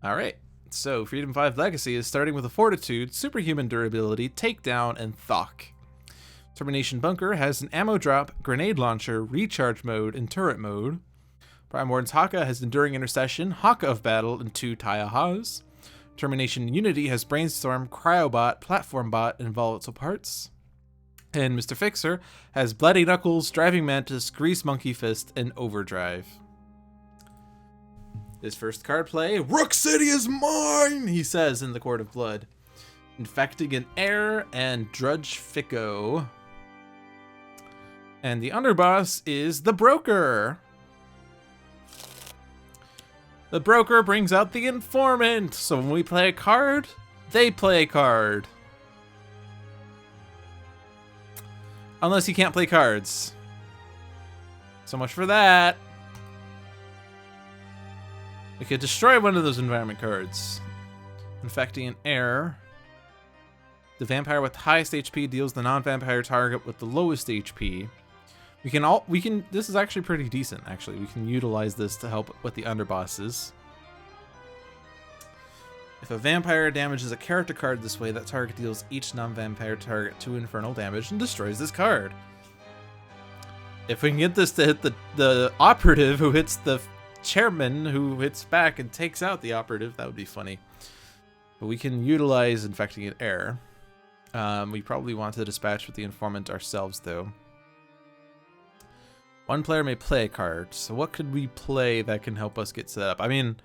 Speaker 1: Alright. So, Freedom 5 Legacy is starting with a Fortitude, Superhuman Durability, Takedown, and Thok. Termi-Nation Bunker has an Ammo Drop, Grenade Launcher, Recharge Mode, and Turret Mode. Prime Warden's Haka has Enduring Intercession, Haka of Battle, and 2 Tayahas. Termi-Nation Unity has Brainstorm, Cryobot, Platform Bot, and Volatile Parts. And Mr. Fixer has Bloody Knuckles, Driving Mantis, Grease Monkey Fist, and Overdrive. His first card play, Rook City is mine, he says in the Court of Blood. Infecting an Air and Drudge Fico. And the underboss is the Broker. The Broker brings out the Informant. So when we play a card, they play a card. Unless you can't play cards. So much for that. We could destroy one of those environment cards. Infecting an Air. The vampire with the highest HP deals the non-vampire target with the lowest HP. This is actually pretty decent, actually. We can utilize this to help with the underbosses. If a vampire damages a character card this way, that target deals each non-vampire target 2 infernal damage and destroys this card. If we can get this to hit the operative who hits the Chairman, who hits back and takes out the operative, that would be funny. But we can utilize Infecting an Air. We probably want to dispatch with the Informant ourselves, though. One player may play a card, so what could we play that can help us get set up? I mean,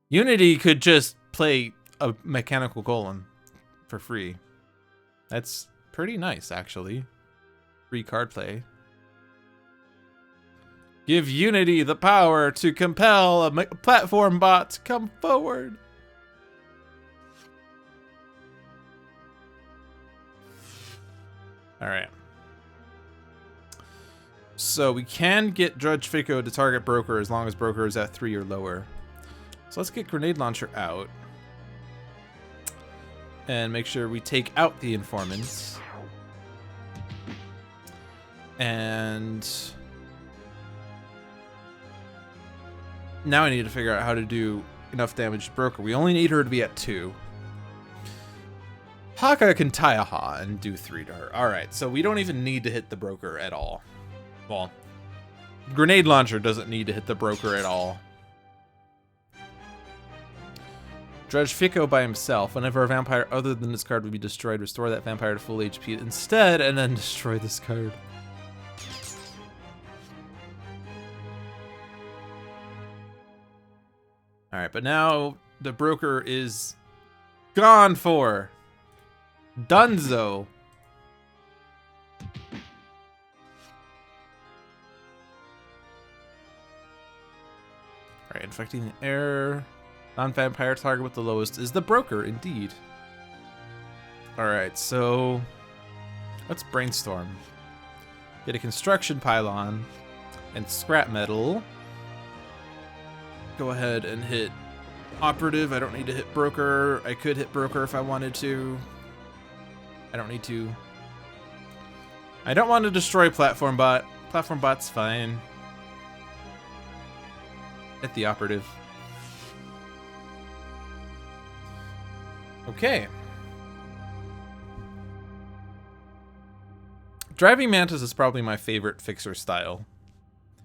Speaker 1: Unity could just play a Mechanical Golem for free. That's pretty nice, actually. Free card play. Give Unity the power to compel a platform bot to come forward. Alright. So we can get Drudge Fico to target Broker as long as Broker is at 3 or lower. So let's get Grenade Launcher out. And make sure we take out the Informants. And now I need to figure out how to do enough damage to Broker. We only need her to be at 2. Haka can Tayaha and do 3 to her. Alright, so we don't even need to hit the Broker at all. Well, Grenade Launcher doesn't need to hit the Broker at all. Drudge Fico by himself. Whenever a vampire other than this card would be destroyed, restore that vampire to full HP instead, and then destroy this card. but now the broker is gone for. Dunzo. Alright, infecting the air. Non-vampire target with the lowest is the broker, indeed. Alright, so let's brainstorm. Get a construction pylon and scrap metal. Go ahead and hit operative. I don't need to hit broker. I could hit broker if I wanted to. I don't need to. I don't want to destroy platform bot. Platform bot's fine. Hit the operative. Okay. Driving Mantis is probably my favorite fixer style.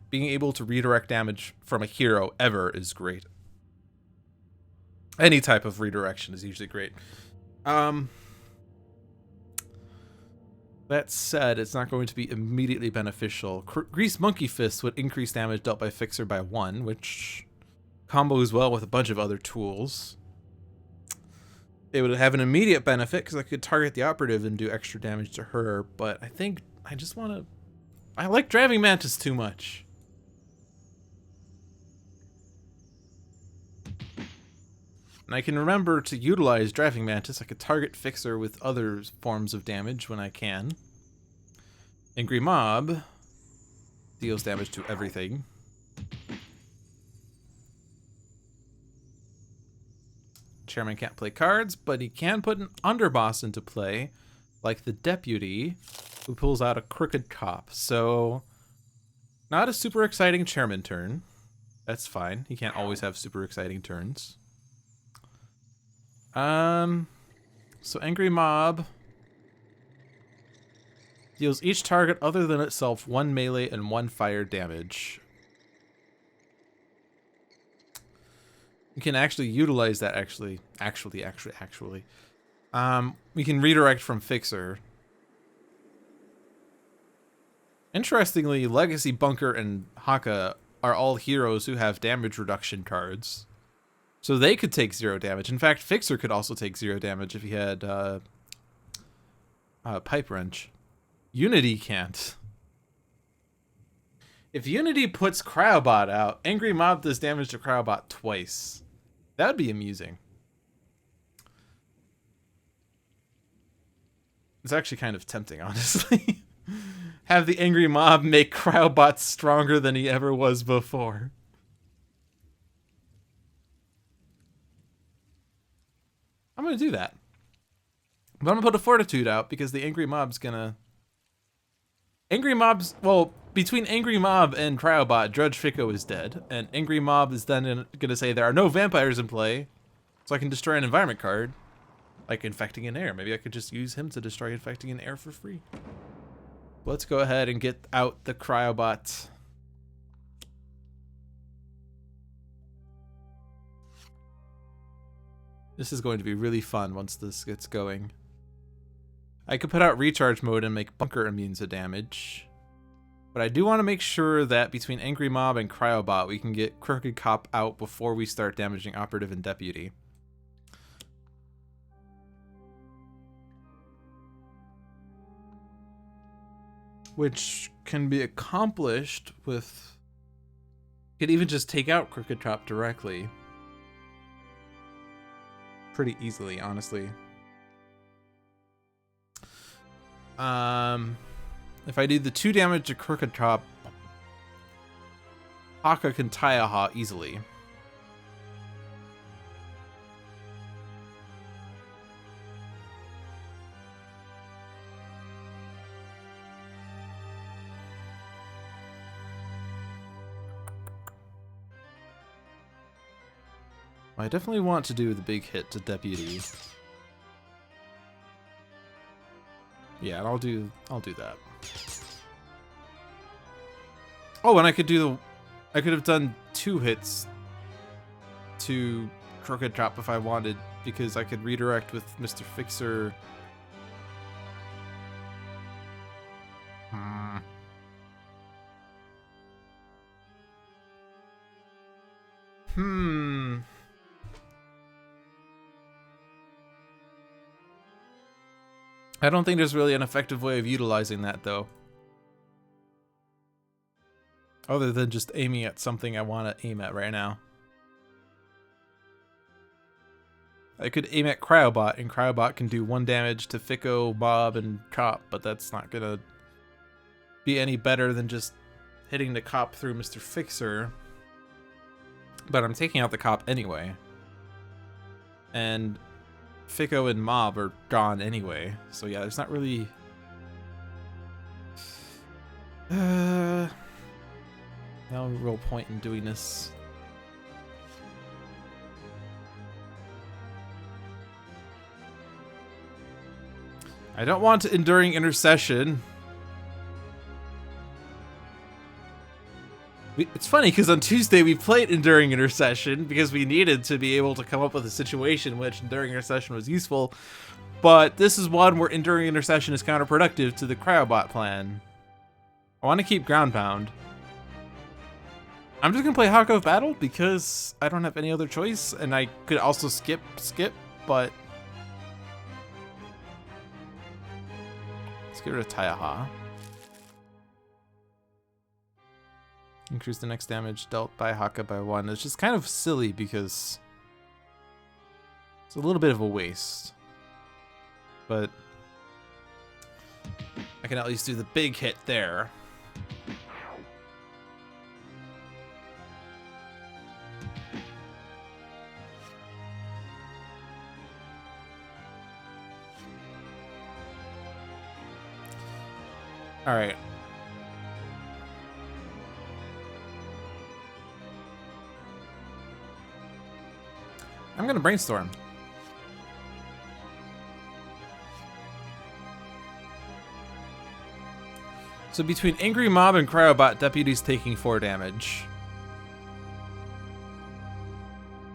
Speaker 1: Being able to redirect damage from a hero ever is great. Any type of redirection is usually great. That said, it's not going to be immediately beneficial. Grease Monkey Fist would increase damage dealt by Fixer by 1, which combos well with a bunch of other tools. It would have an immediate benefit because I could target the operative and do extra damage to her, but I think I just want to... I like Driving Mantis too much. And I can remember to utilize Driving Mantis, I could target Fixer with other forms of damage when I can. Angry Mob deals damage to everything. Chairman can't play cards, but he can put an underboss into play, like the Deputy, who pulls out a Crooked Cop. So, not a super exciting Chairman turn. That's fine. He can't always have super exciting turns. So Angry Mob deals each target other than itself 1 melee and 1 fire damage. We can actually utilize that actually. We can redirect from Fixer. Interestingly, Legacy Bunker and Haka are all heroes who have damage reduction cards. So they could take 0 damage. In fact, Fixer could also take 0 damage if he had Pipe Wrench. Unity can't. If Unity puts Cryobot out, Angry Mob does damage to Cryobot twice. That would be amusing. It's actually kind of tempting, honestly. Have the Angry Mob make Cryobot stronger than he ever was before. I'm going to do that. But I'm going to put a Fortitude out because the Angry Mob's going to... Well, between Angry Mob and Cryobot, Drudge Fico is dead. And Angry Mob is then going to say there are no vampires in play, so I can destroy an environment card. Like Infecting in Air. Maybe I could just use him to destroy Infecting in Air for free. Let's go ahead and get out the Cryobot. This is going to be really fun once this gets going. I could put out Recharge Mode and make Bunker immune to damage. But I do want to make sure that between Angry Mob and Cryobot, we can get Crooked Cop out before we start damaging Operative and Deputy. Which can be accomplished with... You could even just take out Crooked Cop directly. Pretty easily, honestly. If I do the 2 damage to Crooked Cop, Haka can tie a Ha easily. I definitely want to do the big hit to Deputy. Yeah, I'll do that. Oh, and I could have done 2 hits to Crooked Cop if I wanted, because I could redirect with Mr. Fixer. I don't think there's really an effective way of utilizing that, though. Other than just aiming at something I want to aim at right now. I could aim at Cryobot, and Cryobot can do 1 damage to Fico, Bob, and Cop, but that's not gonna be any better than just hitting the Cop through Mr. Fixer. But I'm taking out the Cop anyway. And Fico and Mob are gone anyway. So yeah, there's not really... no real point in doing this. I don't want Enduring Intercession. It's funny because on Tuesday we played Enduring Intercession because we needed to be able to come up with a situation in which Enduring Intercession was useful. But this is one where Enduring Intercession is counterproductive to the Cryobot plan. I want to keep Ground Pound. I'm just going to play Haka of Battle because I don't have any other choice. And I could also skip, but... Let's get rid of Taiaha. Increase the next damage dealt by Haka by 1. It's just kind of silly because it's a little bit of a waste. But I can at least do the big hit there. All right. I'm gonna brainstorm. So between Angry Mob and Cryobot, Deputy's taking 4 damage.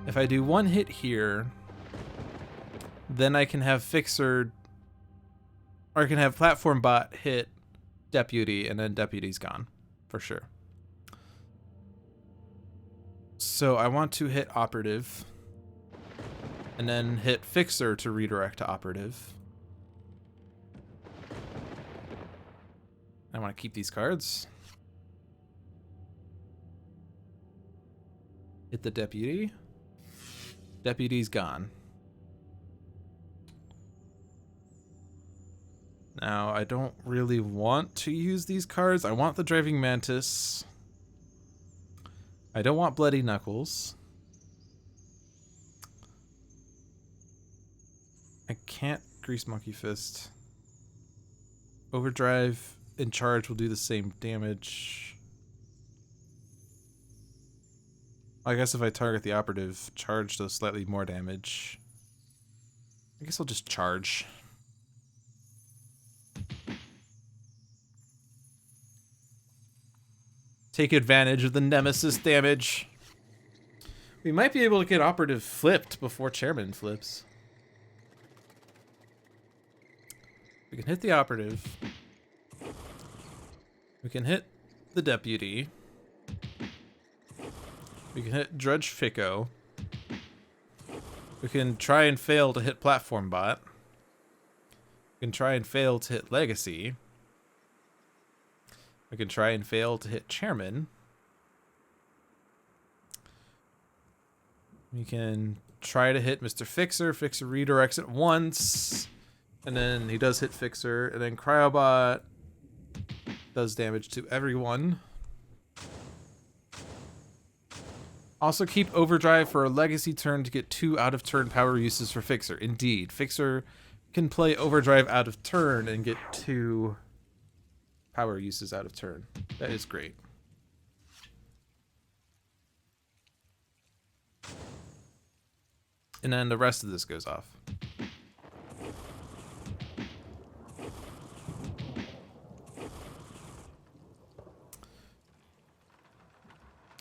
Speaker 1: If I do 1 hit here, then I can have Fixer, or I can have Platform Bot hit Deputy, and then Deputy's gone, for sure. So I want to hit Operative, and then hit Fixer to redirect to Operative. I want to keep these cards. Hit the Deputy. Deputy's gone. Now, I don't really want to use these cards. I want the Driving Mantis. I don't want Bloody Knuckles. I can't Grease Monkey Fist. Overdrive and Charge will do the same damage. I guess if I target the Operative, Charge does slightly more damage. I guess I'll just Charge. Take advantage of the Nemesis damage. We might be able to get Operative flipped before Chairman flips. We can hit the Operative. We can hit the Deputy. We can hit Drudge Fico. We can try and fail to hit Platform Bot. We can try and fail to hit Legacy. We can try and fail to hit Chairman. We can try to hit Mr. Fixer. Fixer redirects it once. And then he does hit Fixer. And then Cryobot does damage to everyone. Also keep Overdrive for a Legacy turn to get 2 out of turn power uses for Fixer. Indeed, Fixer can play Overdrive out of turn and get 2 power uses out of turn. That is great. And then the rest of this goes off.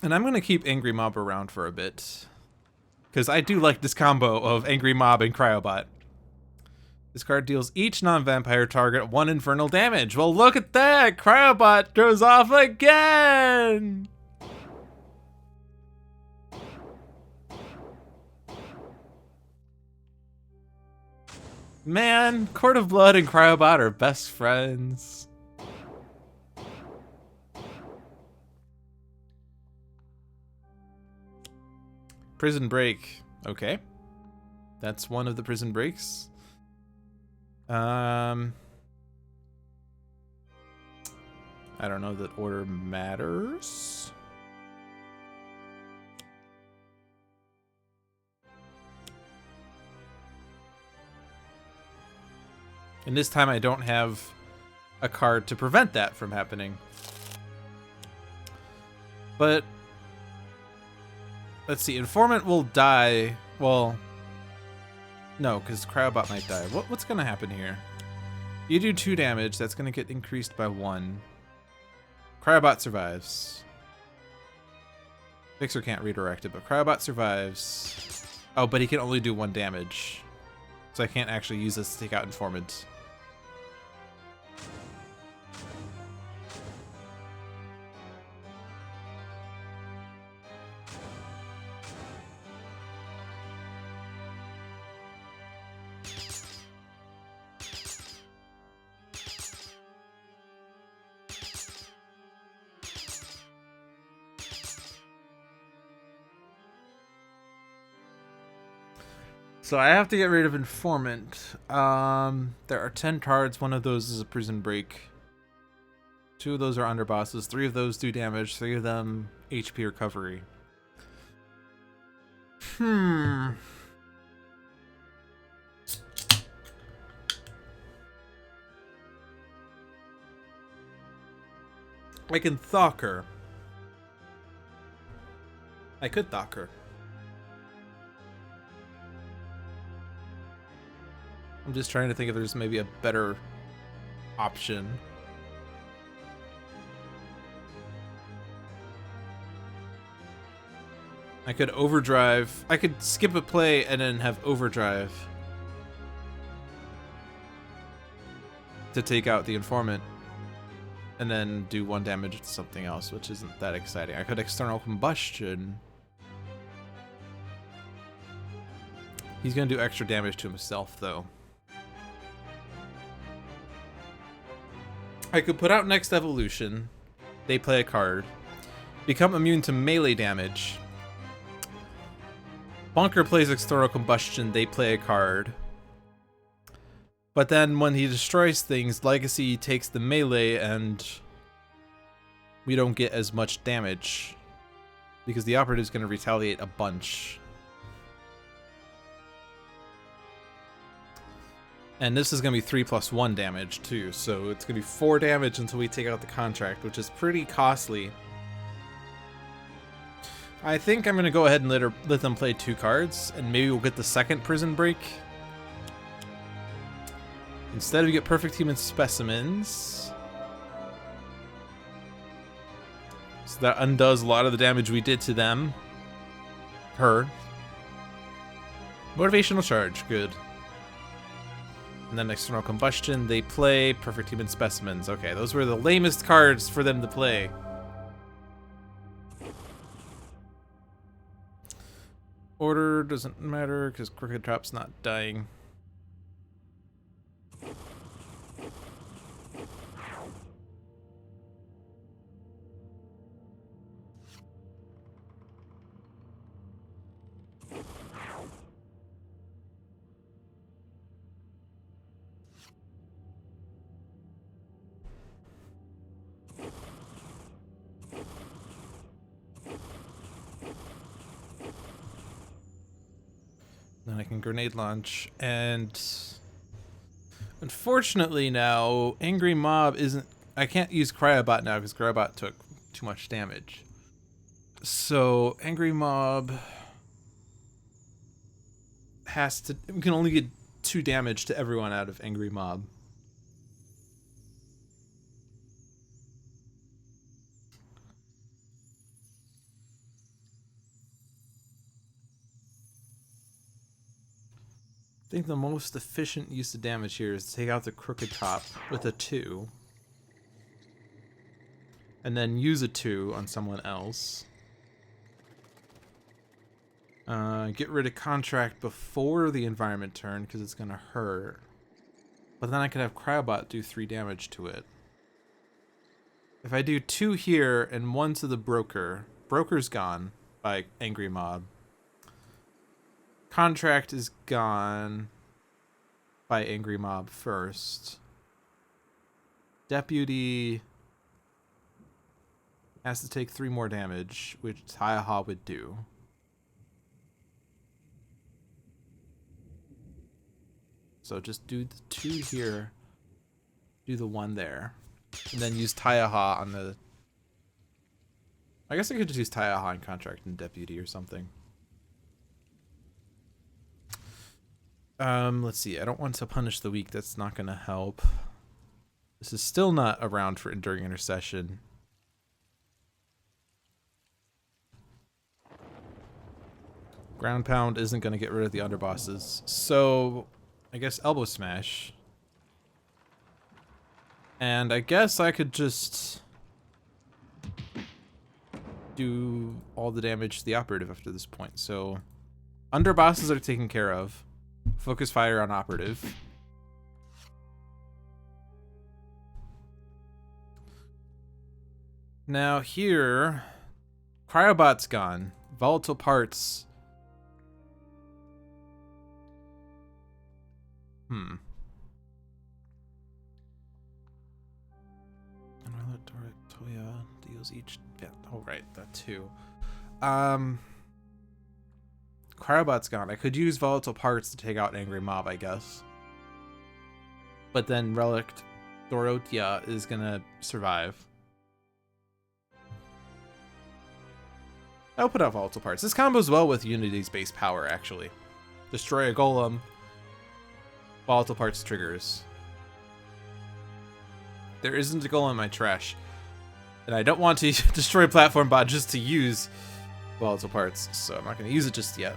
Speaker 1: And I'm going to keep Angry Mob around for a bit, because I do like this combo of Angry Mob and Cryobot. This card deals each non-vampire target 1 infernal damage. Well, look at that! Cryobot goes off again! Man, Court of Blood and Cryobot are best friends. Prison Break. Okay. That's one of the prison breaks. I don't know that order matters. And this time I don't have a card to prevent that from happening. But let's see, Informant will die. Well, no, because Cryobot might die. What's going to happen here? You do 2 damage. That's going to get increased by 1. Cryobot survives. Fixer can't redirect it, but Cryobot survives. Oh, but he can only do 1 damage. So I can't actually use this to take out Informant. So I have to get rid of Informant. There are 10 cards. One of those is a Prison Break. 2 of those are underbosses. 3 of those do damage. 3 of them HP recovery. I can Thawker. I could Thawker. I'm just trying to think if there's maybe a better option. I could Overdrive. I could skip a play and then have Overdrive to take out the Informant and then do 1 damage to something else, which isn't that exciting. I could External Combustion. He's going to do extra damage to himself, though. I could put out Next Evolution. They play a card. Become immune to melee damage. Bonker plays External Combustion. They play a card. But then when he destroys things, Legacy takes the melee and we don't get as much damage. Because the Operative's going to retaliate a bunch. And this is going to be 3+1 damage, too. So it's going to be 4 damage until we take out the contract, which is pretty costly. I think I'm going to go ahead and let them play 2 cards, and maybe we'll get the second Prison Break. Instead, we get Perfect Human Specimens. So that undoes a lot of the damage we did to them. Her. Motivational Charge, good. And then External Combustion, they play Perfect Human Specimens. Okay, those were the lamest cards for them to play. Order doesn't matter because Crooked Top's not dying. Then I can Grenade Launch, and unfortunately now, Angry Mob isn't... I can't use Cryobot now because Cryobot took too much damage. So, Angry Mob has to... We can only get 2 damage to everyone out of Angry Mob. I think the most efficient use of damage here is to take out the Crooked Top with a 2. And then use a 2 on someone else. Get rid of Contract before the environment turn because it's going to hurt. But then I could have Cryobot do 3 damage to it. If I do 2 here and 1 to the Broker, Broker's gone by Angry Mob. Contract is gone by Angry Mob first. Deputy has to take 3 more damage, which Tachyon would do. So just do the 2 here, do the 1 there, and then use Tachyon on the... I guess I could just use Tachyon on Contract and Deputy or something. Let's see. I don't want to punish the weak. That's not going to help. This is still not around for Enduring Intercession. Ground Pound isn't going to get rid of the underbosses. So, I guess Elbow Smash. And I guess I could just do all the damage to the operative after this point. So, underbosses are taken care of. Focus fire on operative. Now here, Cryobot's gone. Volatile parts. And Toya deals each. Yeah, oh right, that too. Cryobot's gone. I could use volatile parts to take out Angry Mob, I guess. But then Relic Dorothea is gonna survive. I'll put out volatile parts. This combos well with Unity's base power, actually. Destroy a golem. Volatile parts triggers. There isn't a golem in my trash. And I don't want to destroy Platform Bot just to use volatile parts, so I'm not going to use it just yet.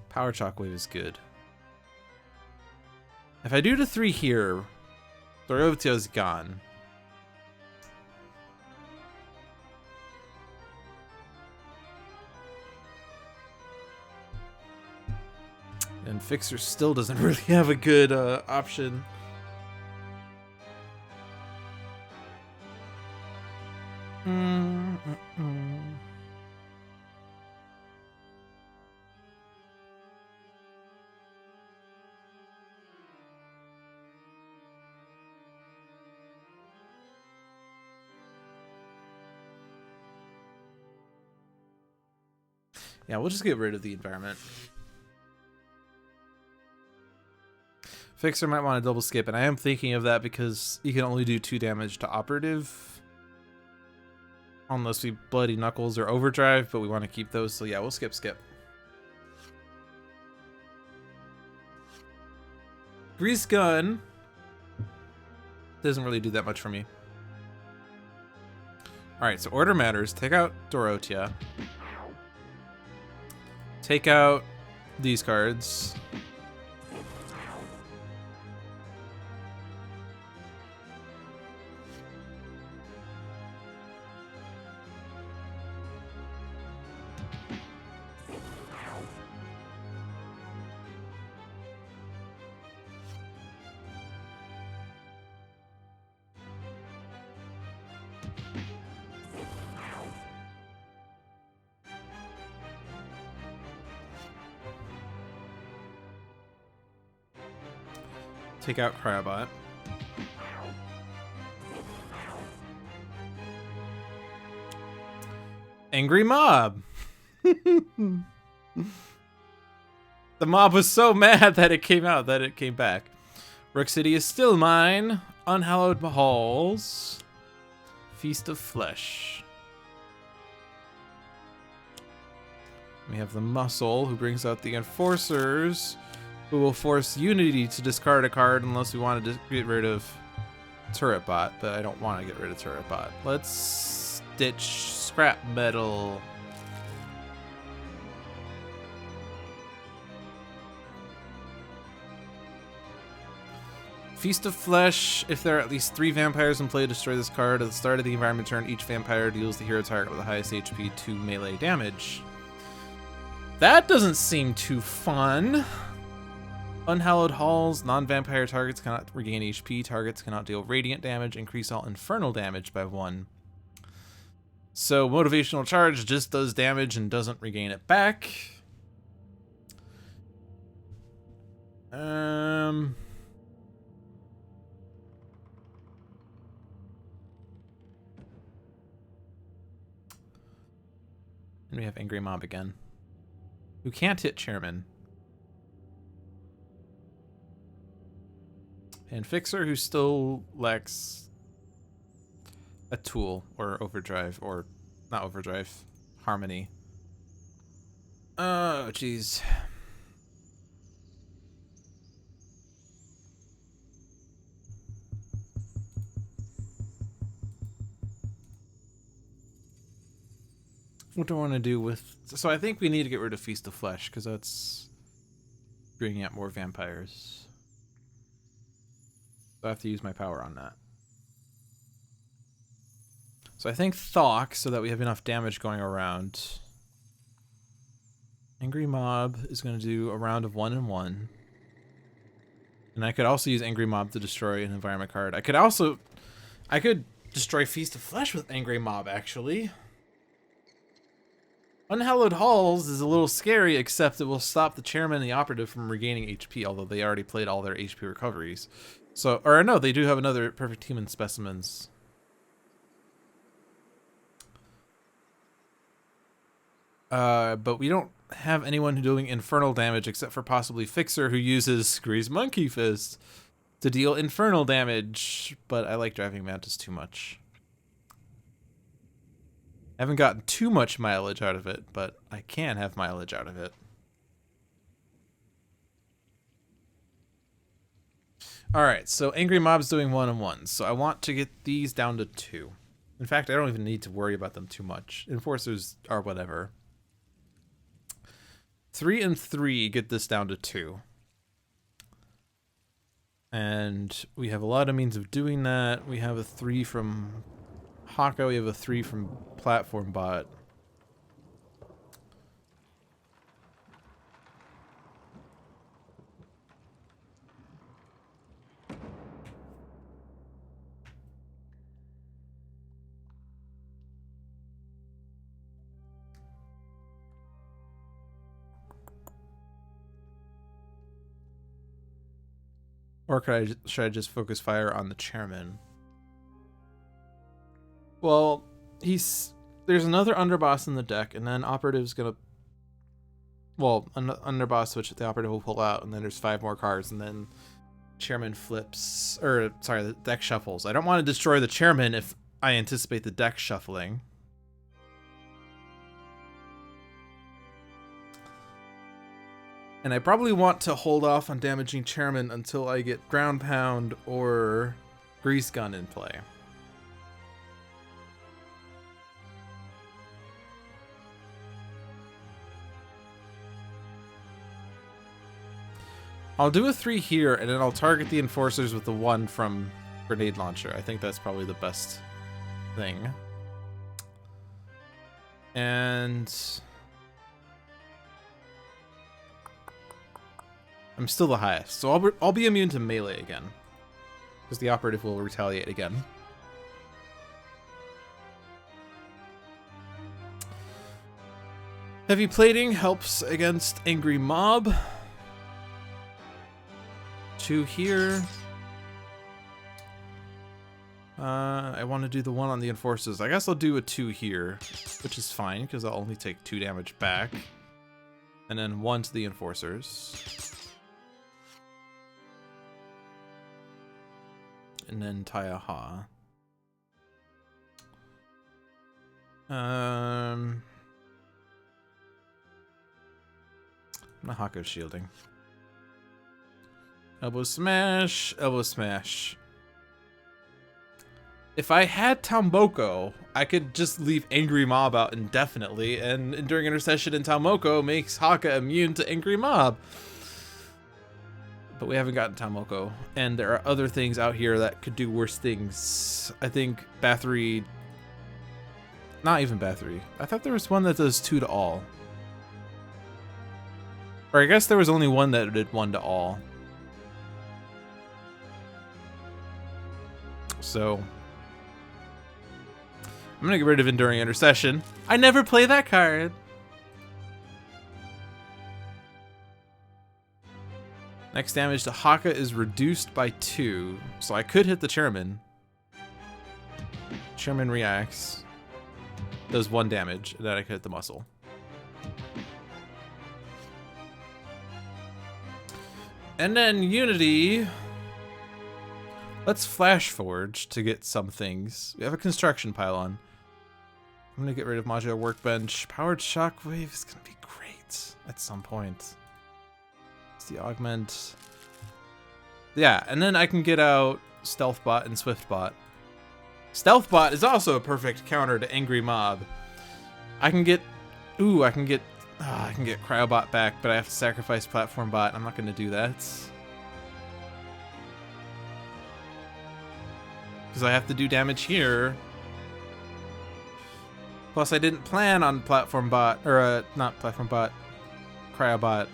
Speaker 1: Power Shockwave is good. If I do the 3 here, Dorothea's gone. And Fixer still doesn't really have a good option. Yeah, we'll just get rid of the environment. Fixer might want to double skip, and I am thinking of that because you can only do 2 damage to operative. Unless we Bloody Knuckles or Overdrive, but we want to keep those, so yeah, we'll skip. Grease Gun doesn't really do that much for me. Alright, so order matters. Take out Dorothea. Take out these cards. Take out Cryobot. Angry Mob. The mob was so mad that it came out, that it came back. Rook City is still mine. Unhallowed Halls. Feast of Flesh. We have the Muscle, who brings out the Enforcers, who will force Unity to discard a card unless we want to get rid of Turret Bot, but I don't want to get rid of Turret Bot. Let's ditch Scrap Metal. Feast of Flesh. If there are at least 3 vampires in play, destroy this card. At the start of the environment turn, each vampire deals the hero target with the highest HP 2 melee damage. That doesn't seem too fun. Unhallowed Halls, non-vampire targets cannot regain HP, targets cannot deal radiant damage, increase all infernal damage by 1. So motivational charge just does damage and doesn't regain it back. And we have Angry Mob again, who can't hit Chairman. And Fixer, who still lacks a tool, or overdrive, or not overdrive, harmony. Oh, jeez. What do I want to do with... So I think we need to get rid of Feast of Flesh, because that's bringing out more vampires. So I have to use my power on that. So I think Thok, so that we have enough damage going around. Angry Mob is going to do a round of 1 and 1. And I could also use Angry Mob to destroy an environment card. I could destroy Feast of Flesh with Angry Mob, actually. Unhallowed Halls is a little scary, except it will stop the Chairman and the Operative from regaining HP, although they already played all their HP recoveries. So, or no, they do have another Perfect Human Specimens. But we don't have anyone doing infernal damage except for possibly Fixer, who uses Grease Monkey Fist to deal infernal damage. But I like driving Mantis too much. I haven't gotten too much mileage out of it, but I can have mileage out of it. Alright, so Angry Mob's doing 1 and 1, so I want to get these down to 2. In fact, I don't even need to worry about them too much. Enforcers are whatever. 3 and 3 get this down to 2. And we have a lot of means of doing that. We have a 3 from Haka, we have a 3 from Platform Bot. Or should I just focus fire on the Chairman? Well, there's another underboss in the deck, and then Operative's gonna... Well, an underboss which the Operative will pull out, and then there's 5 more cards, and then Chairman flips... Or, sorry, the deck shuffles. I don't want to destroy the Chairman if I anticipate the deck shuffling. And I probably want to hold off on damaging Chairman until I get Ground Pound or Grease Gun in play. I'll do a 3 here, and then I'll target the Enforcers with the 1 from Grenade Launcher. I think that's probably the best thing. And... I'm still the highest, so I'll be immune to melee again, because the Operative will retaliate again. Heavy Plating helps against Angry Mob. 2 here. I want to do the 1 on the Enforcers. I guess I'll do a 2 here, which is fine, because I'll only take 2 damage back. And then 1 to the Enforcers. And then Taiaha. Haka shielding. Elbow smash, elbow smash. If I had Talmoko, I could just leave Angry Mob out indefinitely, and Enduring Intercession in Talmoko makes Haka immune to Angry Mob. But we haven't gotten Talmoko, and there are other things out here that could do worse things. I think Bathory... Not even Bathory. I thought there was one that does 2 to all. Or I guess there was only one that did 1 to all. So I'm gonna get rid of Enduring Intercession. I never play that card. Next damage to Haka is reduced by 2, so I could hit the Chairman. Chairman reacts, does 1 damage, and then I could hit the muscle. And then Unity. Let's Flash Forge to get some things. We have a construction pylon. I'm gonna get rid of Modular Workbench. Powered Shockwave is gonna be great at some point. It's the augment. Yeah, and then I can get out Stealth Bot and Swift Bot. Stealth Bot is also a perfect counter to Angry Mob. I can get Cryobot back, but I have to sacrifice Platform Bot. I'm not gonna do that. Because I have to do damage here. Plus, I didn't plan on Platform Bot, or not Platform Bot, Cryobot.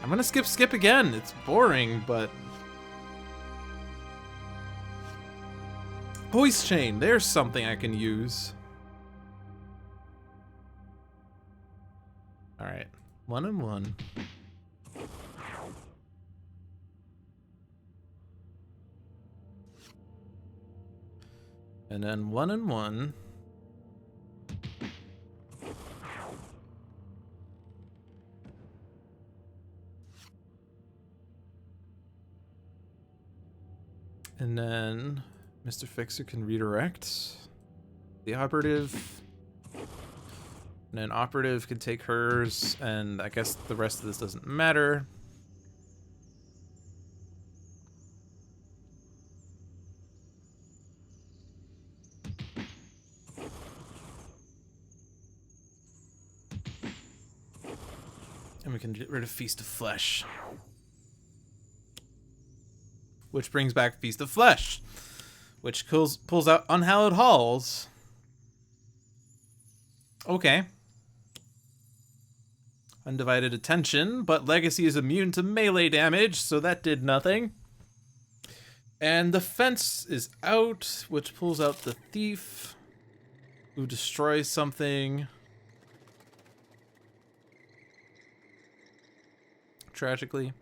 Speaker 1: I'm gonna skip again. It's boring, but Voice Chain. There's something I can use. All right, 1 and 1. And then 1 and 1. And then Mr. Fixer can redirect the operative. And then operative can take hers, and I guess the rest of this doesn't matter. And we can get rid of Feast of Flesh. Which brings back Feast of Flesh. Which pulls out Unhallowed Halls. Okay. Undivided Attention, but Legacy is immune to melee damage, so that did nothing. And the Fence is out, which pulls out the Thief, who destroys something. Tragically.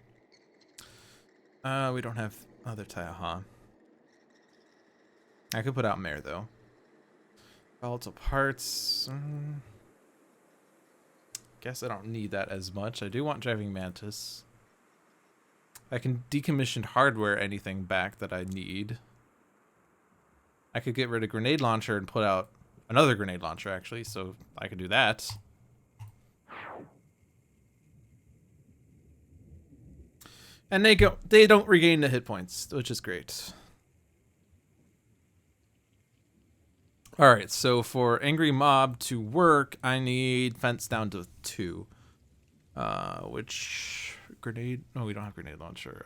Speaker 1: We don't have other Tachyon. I could put out Mare, though. Volatile Parts. Guess I don't need that as much. I do want Driving Mantis. I can decommission hardware anything back that I need. I could get rid of Grenade Launcher and put out another Grenade Launcher, actually, so I could do that. And they don't regain the hit points, which is great. All right, so for Angry Mob to work, I need Fence down to 2. Which grenade? Oh, we don't have Grenade Launcher.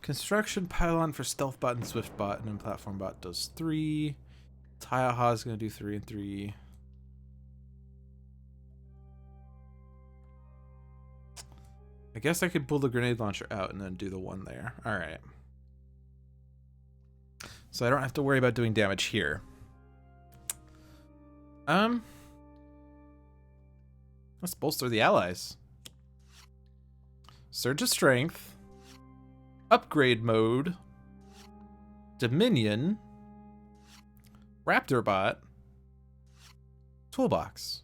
Speaker 1: Construction Pylon for Stealth Bot and Swift Bot, and then Platform Bot does 3. Tachyon is going to do 3 and 3. I guess I could pull the Grenade Launcher out and then do the 1 there. Alright. So I don't have to worry about doing damage here. Let's bolster the allies. Surge of Strength. Upgrade Mode, Dominion, Raptor Bot, Toolbox.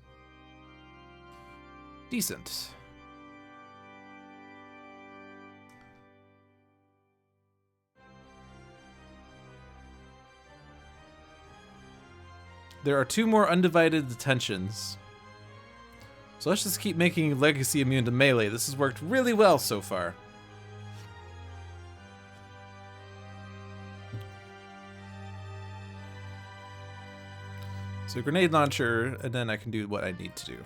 Speaker 1: Decent. There are 2 more Undivided Attentions. So let's just keep making Legacy immune to melee. This has worked really well so far. So Grenade Launcher, and then I can do what I need to do.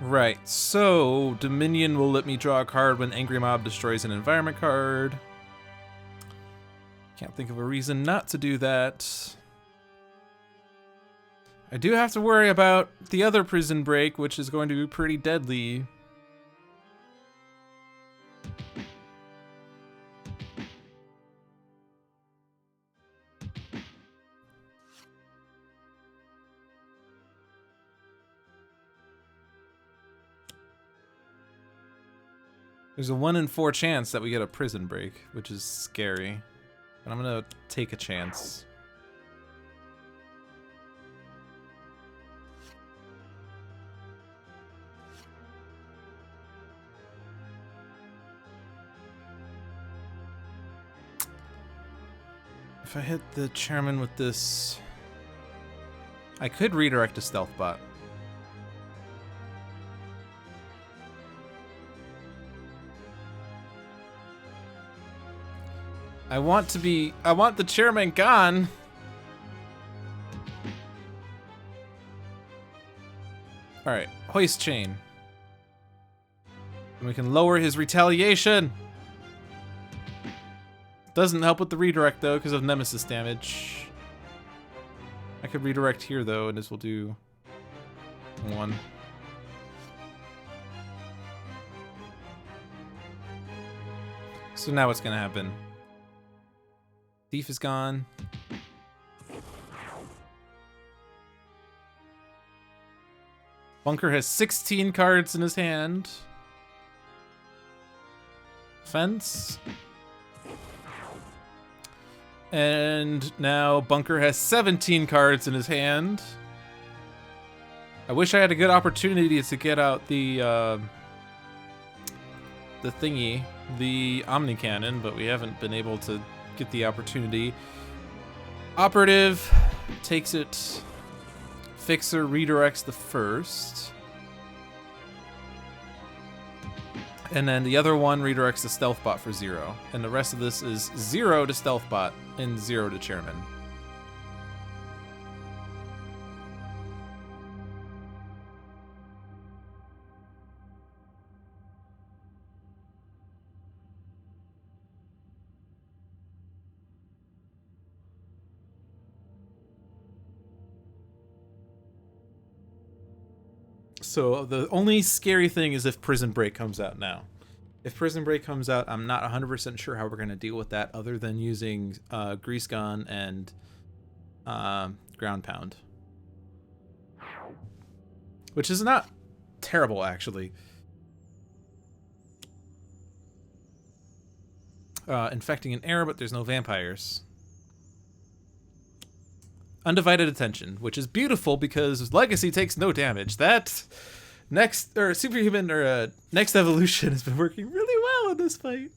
Speaker 1: Right, so Dominion will let me draw a card when Angry Mob destroys an environment card. Can't think of a reason not to do that. I do have to worry about the other prison break, which is going to be pretty deadly. There's a 1 in 4 chance that we get a prison break, which is scary. But I'm gonna take a chance. If I hit the chairman with this, I could redirect a stealth bot. I want the chairman gone. All right, hoist chain. And we can lower his retaliation. Doesn't help with the redirect though, because of nemesis damage. I could redirect here though, and this will do 1. So now what's gonna happen? Thief is gone. Bunker has 16 cards in his hand. Fence. And now Bunker has 17 cards in his hand. I wish I had a good opportunity to get out the thingy, the Omni Cannon, but we haven't been able to get the opportunity. Operative takes it. Fixer redirects the first. And then the other one redirects the stealth bot for 0. And the rest of this is 0 to stealth bot and 0 to chairman. So the only scary thing is if Prison Break comes out now. If Prison Break comes out, I'm not 100% sure how we're going to deal with that other than using Grease Gun and Ground Pound. Which is not terrible, actually. Infecting an air, but there's no vampires. Undivided Attention, which is beautiful because Legacy takes no damage. That next Superhuman or Next Evolution has been working really well in this fight.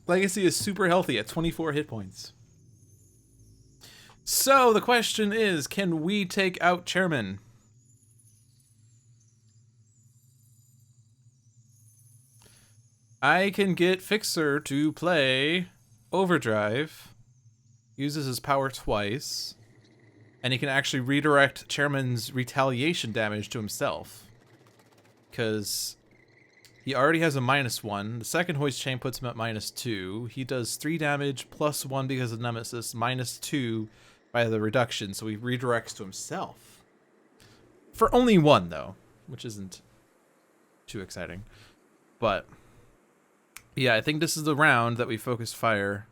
Speaker 1: Legacy is super healthy at 24 hit points. So the question is, can we take out Chairman? I can get Fixer to play Overdrive. Uses his power twice, and he can actually redirect Chairman's retaliation damage to himself, because he already has a -1. The second hoist chain puts him at -2. He does 3 damage plus 1 because of Nemesis, -2 by the reduction, so he redirects to himself. For only 1 though, which isn't too exciting. But yeah, I think this is the round that we focus fire.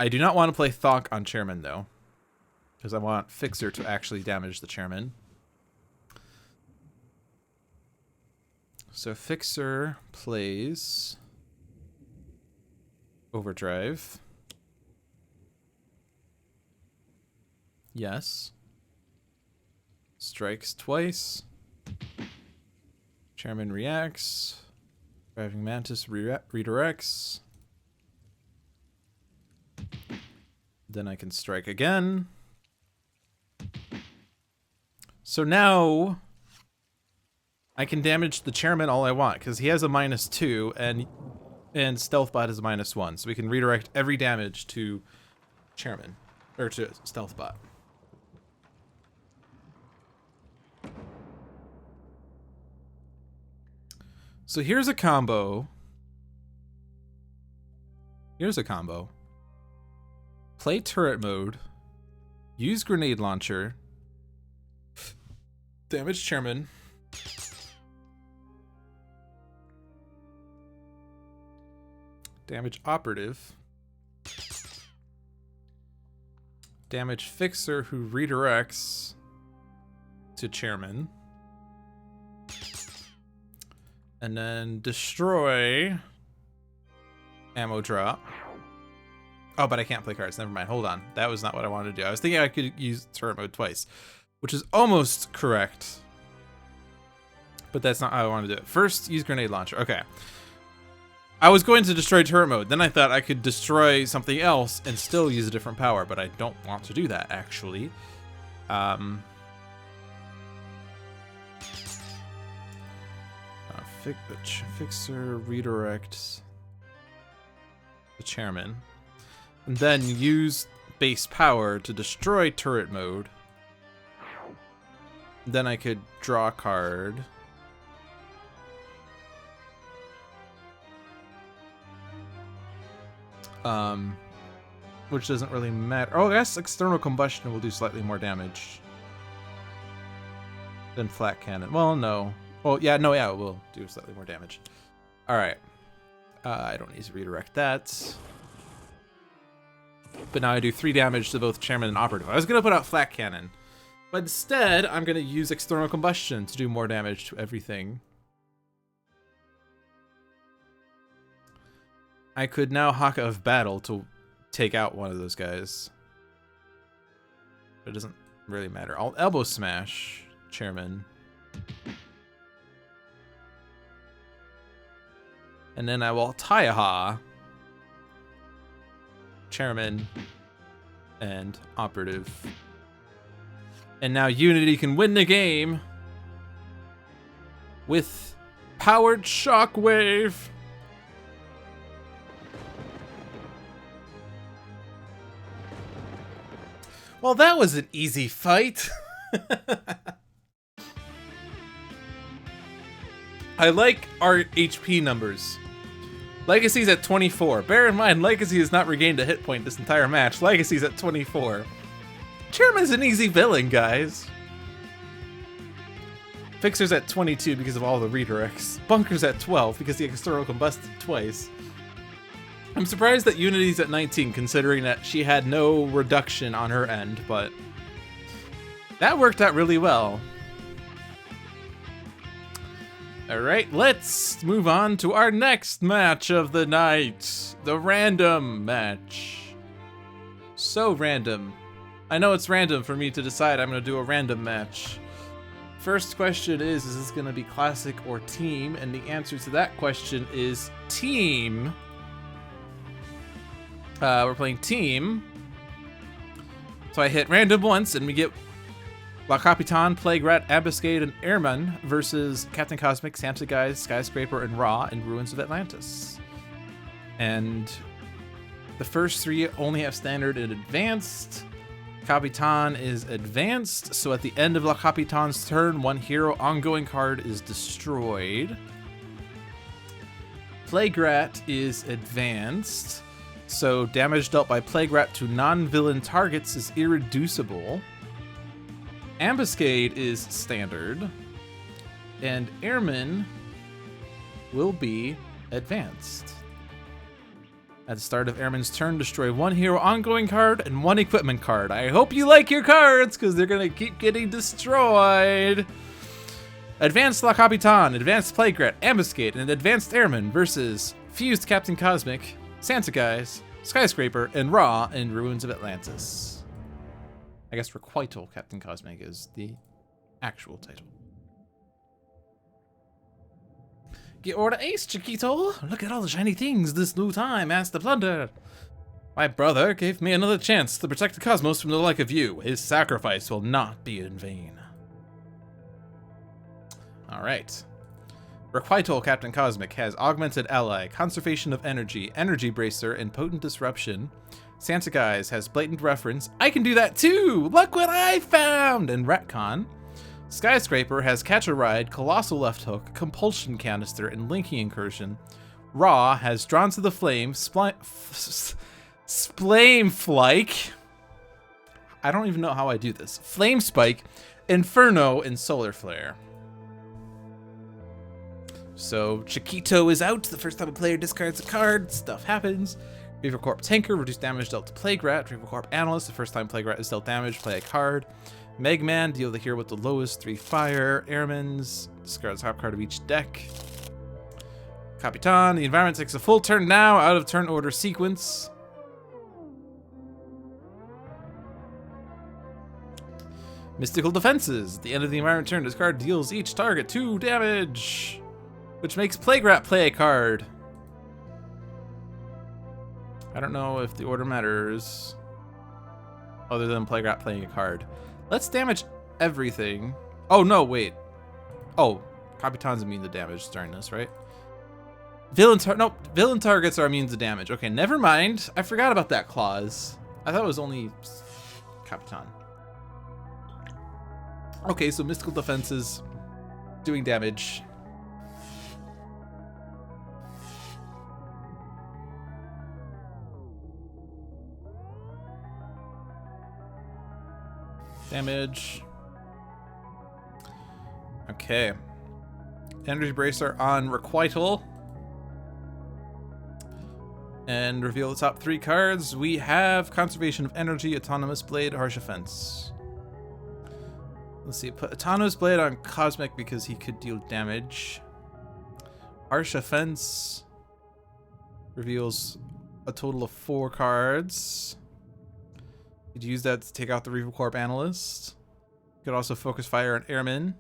Speaker 1: I do not want to play Thonk on Chairman, though, because I want Fixer to actually damage the Chairman. So Fixer plays Overdrive. Yes. Strikes twice. Chairman reacts. Driving Mantis redirects. Then I can strike again. So now I can damage the Chairman all I want because he has a -2 and Stealth Bot is a -1. So we can redirect every damage to Chairman or to Stealth Bot. So here's a combo. Here's a combo. Play turret mode. Use grenade launcher. Damage chairman. Damage operative. Damage fixer who redirects to chairman. And then destroy ammo drop. Oh, but I can't play cards. Never mind. Hold on. That was not what I wanted to do. I was thinking I could use turret mode twice, which is almost correct. But that's not how I wanted to do it. First, use grenade launcher. Okay. I was going to destroy turret mode. Then I thought I could destroy something else and still use a different power, but I don't want to do that, actually. Fixer redirects the chairman. And then use base power to destroy turret mode. Then I could draw a card. Which doesn't really matter. Oh, I guess external combustion will do slightly more damage than flat cannon. Well, no. Well, yeah, no, yeah, it will do slightly more damage. All right. I don't need to redirect that. But now I do 3 damage to both chairman and operative. I was gonna put out flat cannon, but instead I'm gonna use external combustion to do more damage to everything. I could now Haka of battle to take out one of those guys. But it doesn't really matter. I'll elbow smash chairman. And then I will Taiha chairman and operative. And now Unity can win the game with powered shockwave. Well, that was an easy fight. I like our HP numbers. Legacy's at 24. Bear in mind, Legacy has not regained a hit point this entire match. Legacy's at 24. Chairman's an easy villain, guys. Fixer's at 22 because of all the redirects. Bunker's at 12 because the external combusted twice. I'm surprised that Unity's at 19, considering that she had no reduction on her end, but that worked out really well. Alright, let's move on to our next match of the night. The random match. So random. I know it's random for me to decide I'm going to do a random match. First question is this going to be classic or team? And the answer to that question is team. We're playing team. So I hit random once and we get La Capitan, Plague Rat, Ambuscade, and Ermine versus Captain Cosmic, Samsa Guise, Skyscraper, and Ra in Ruins of Atlantis. And the first 3 only have standard and advanced. Capitan is advanced, so at the end of La Capitan's turn, 1 hero ongoing card is destroyed. Plague Rat is advanced, so damage dealt by Plague Rat to non-villain targets is irreducible. Ambuscade is standard, and Ermine will be advanced. At the start of Ermine's turn, destroy 1 hero ongoing card and 1 equipment card. I hope you like your cards, because they're going to keep getting destroyed. Advanced La Capitan, Advanced Plague Rat, Ambuscade, and Advanced Ermine versus Fused Captain Cosmic, Santa Guise, Skyscraper, and Ra in Ruins of Atlantis. I guess Requital Captain Cosmic is the actual title. Get order ace, Chiquito. Look at all the shiny things this new time has to plunder. My brother gave me another chance to protect the cosmos from the like of you. His sacrifice will not be in vain. All right. Requital Captain Cosmic has Augmented Ally, Conservation of Energy, Energy Bracer, and Potent Disruption. Santa Guise has Blatant Reference. I can do that too! Look what I found! And Retcon. Skyscraper has Catch a Ride, Colossal Left Hook, Compulsion Canister, and Linking Incursion. Raw has Drawn to the Flame, Splame Flike. I don't even know how I do this. Flame Spike, Inferno, and Solar Flare. So Chiquito is out. The first time a player discards a card, stuff happens. Reaver Corp Tanker, reduce damage dealt to Plague Rat. Reaver Corp Analyst, the first time Plague Rat is dealt damage, play a card. Megman, deal the hero with the lowest 3 fire. Airmans, discard the top card of each deck. Capitan, the environment takes a full turn now, out of turn order sequence. Mystical Defenses, at the end of the environment turn, this card deals each target 2 damage, which makes Plague Rat play a card. I don't know if the order matters, other than Plague Rat playing a card. Let's damage everything. Oh, no, wait. Oh, Capitan's immune to damage during this, right? Villain targets are immune to damage. Okay, never mind. I forgot about that clause. I thought it was only Capitan. Okay, so Mystical Defenses doing damage. Damage. Okay. Energy Bracer on Requital. And reveal the top 3 cards. We have Conservation of Energy, Autonomous Blade, Harsh Offense. Let's see, put Autonomous Blade on Cosmic because he could deal damage. Harsh Offense reveals a total of 4 cards. You'd use that to take out the Reaver Corp Analyst. You could also focus fire on Ermine,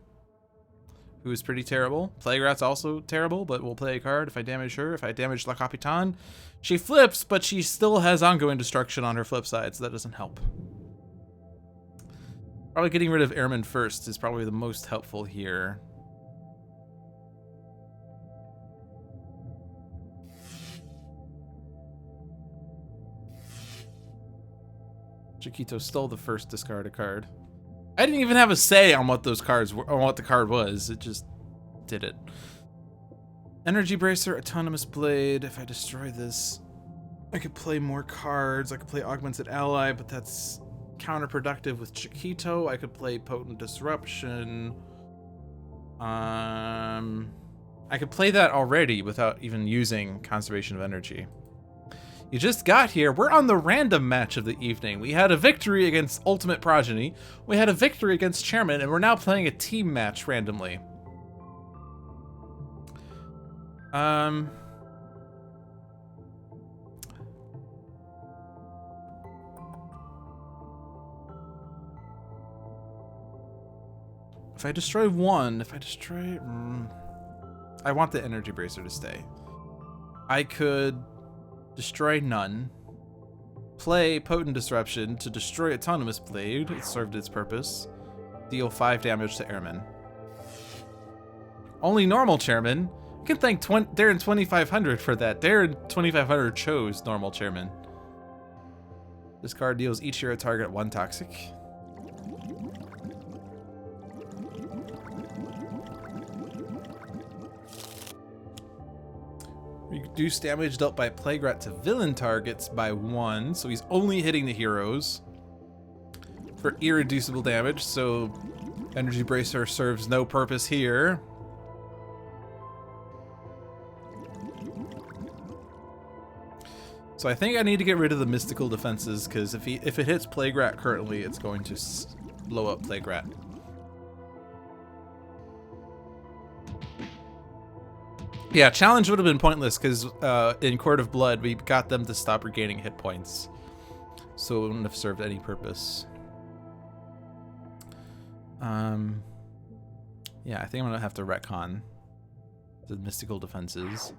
Speaker 1: who is pretty terrible. Plague Rat's also terrible, but we'll play a card if I damage her. If I damage La Capitan, she flips, but she still has ongoing destruction on her flip side, so that doesn't help. Probably getting rid of Ermine first is probably the most helpful here. Chiquito stole the first discarded card. I didn't even have a say on what those cards were, on what the card was. It just did it. Energy Bracer, Autonomous Blade. If I destroy this, I could play more cards. I could play Augmented Ally, but that's counterproductive with Chiquito. I could play Potent Disruption. I could play that already without even using Conservation of Energy. You just got here. We're on the random match of the evening. We had a victory against Ultimate Progeny. We had a victory against Chairman, and we're now playing a team match randomly. If I destroy one, I want the Energy Bracer to stay. I could destroy none, play Potent Disruption to destroy Autonomous Blade. It served its purpose. Deal 5 damage to Ermine. Only normal Chairman. I can thank Darren 2500 for that. Darren 2500 chose normal Chairman. This card deals each hero target 1 toxic. Reduce damage dealt by Plague Rat to villain targets by 1, so he's only hitting the heroes for irreducible damage, so Energy Bracer serves no purpose here. So I think I need to get rid of the Mystical Defenses, because if it hits Plague Rat currently, it's going to blow up Plague Rat. Yeah, challenge would have been pointless because in Court of Blood, we got them to stop regaining hit points. So it wouldn't have served any purpose. Yeah, I think I'm going to have to retcon the Mystical Defenses.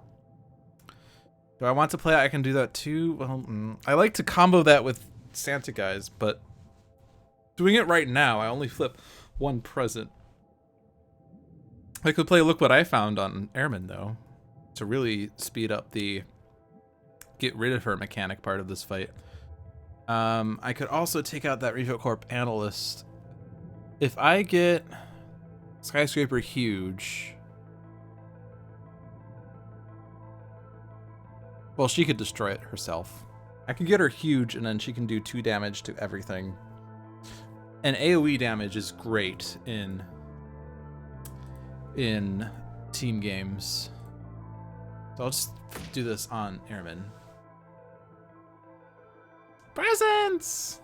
Speaker 1: Do I want to play? I can do that too. Well, I like to combo that with Santa Guise, but doing it right now, I only flip 1 present. I could play Look What I Found on Ermine, though, to really speed up the get rid of her mechanic part of this fight. I could also take out that Revo Corp Analyst. If I get Skyscraper huge. Well, she could destroy it herself. I can get her huge, and then she can do 2 damage to everything. And AoE damage is great in team games. So I'll just do this on Ermine. Presents!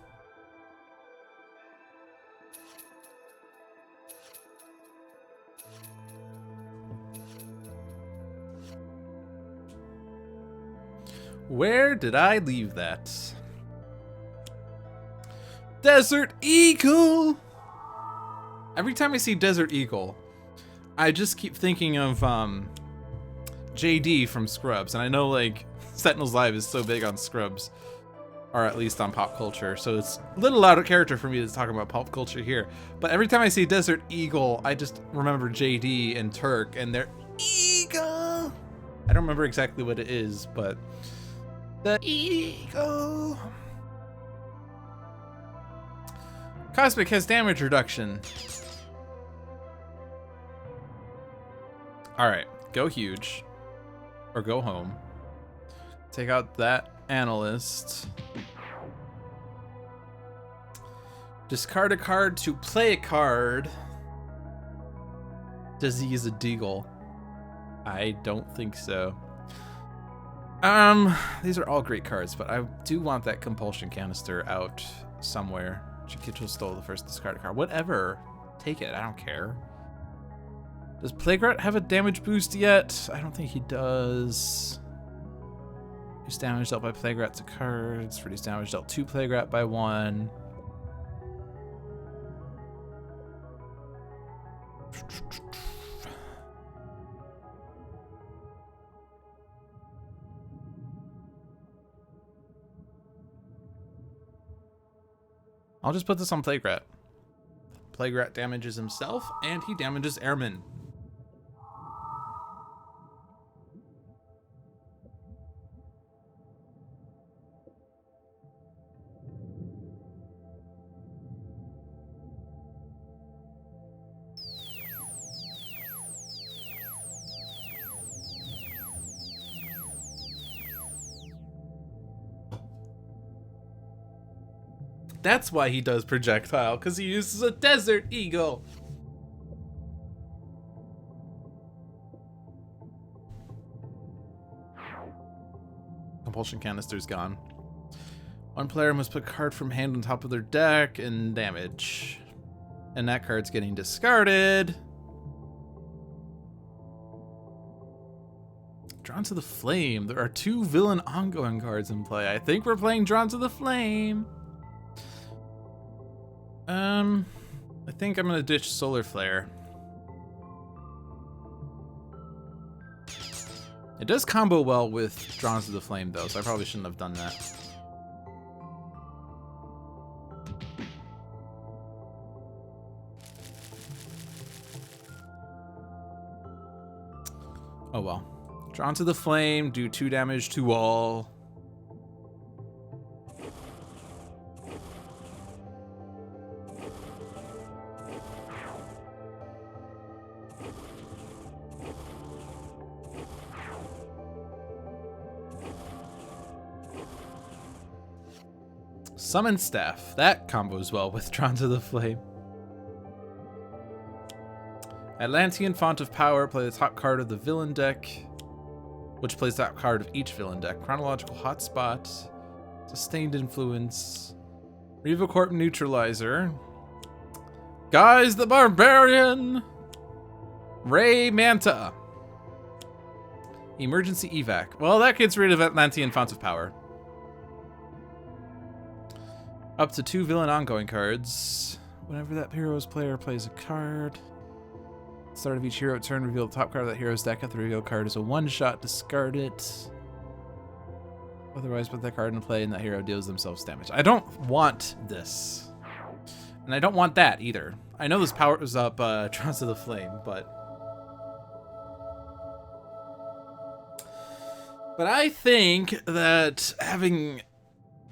Speaker 1: Where did I leave that? Desert Eagle! Every time I see Desert Eagle, I just keep thinking of JD from Scrubs. And I know, like, Sentinels Live is so big on Scrubs, or at least on pop culture, so it's a little out of character for me to talk about pop culture here. But every time I see Desert Eagle, I just remember JD and Turk and their Eagle. I don't remember exactly what it is, but the Eagle. Cosmic has damage reduction. All right, go huge or go home. Take out that analyst. Discard a card to play a card. Does he use a deagle? I don't think so. These are all great cards, but I do want that compulsion canister out somewhere. Chikicho stole the first discard card. Whatever. Take it. I don't care. Does Plague-Rat have a damage boost yet? I don't think he does. Reduce damage dealt by Plague-Rat to cards. Reduce damage dealt to Plague-Rat by 1. I'll just put this on Plague-Rat. Plague-Rat damages himself, and he damages Ermine. That's why he does projectile, because he uses a Desert Eagle. Compulsion canister's gone. One player must put a card from hand on top of their deck and damage. And that card's getting discarded. Drawn to the Flame. There are 2 villain ongoing cards in play. I think we're playing Drawn to the Flame. I think I'm gonna ditch Solar Flare. It does combo well with Drawn to the Flame though, so I probably shouldn't have done that. Oh well. Drawn to the Flame, do 2 damage to all. Summon Staff. That combos well with Drawn to the Flame. Atlantean Font of Power. Play the top card of the villain deck, which plays top card of each villain deck. Chronological Hotspot. Sustained Influence. Revocorp Neutralizer. Guise the Barbarian. Ray Manta. Emergency Evac. Well, that gets rid of Atlantean Font of Power. Up to 2 villain ongoing cards. Whenever that hero's player plays a card, at the start of each hero turn, reveal the top card of that hero's deck. If the revealed card is a 1-shot, discard it. Otherwise, put that card in play and that hero deals themselves damage. I don't want this. And I don't want that either. I know this powers up Drawn to the Flame, but I think that having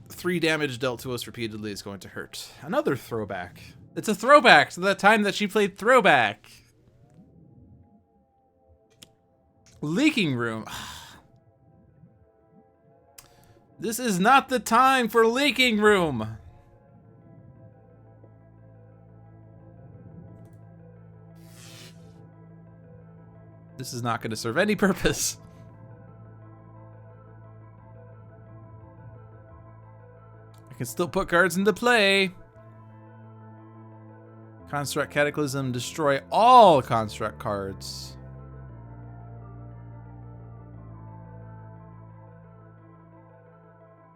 Speaker 1: 3 damage dealt to us repeatedly is going to hurt. Another throwback. It's a throwback to the time that she played Throwback. Leaking room. This is not the time for leaking room. This is not going to serve any purpose. I can still put cards into play. Construct Cataclysm, destroy all construct cards.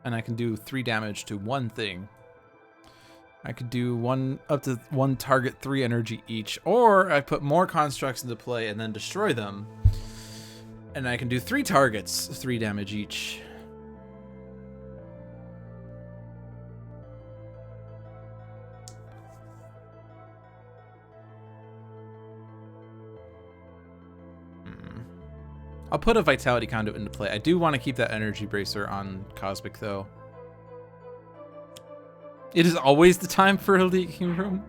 Speaker 1: And I can do 3 damage to one thing. I could do up to one target 3 energy each, or I put more constructs into play and then destroy them. And I can do 3 targets, 3 damage each. I'll put a Vitality Conduit into play. I do want to keep that Energy Bracer on Cosmic, though. It is always the time for a Leaking Room.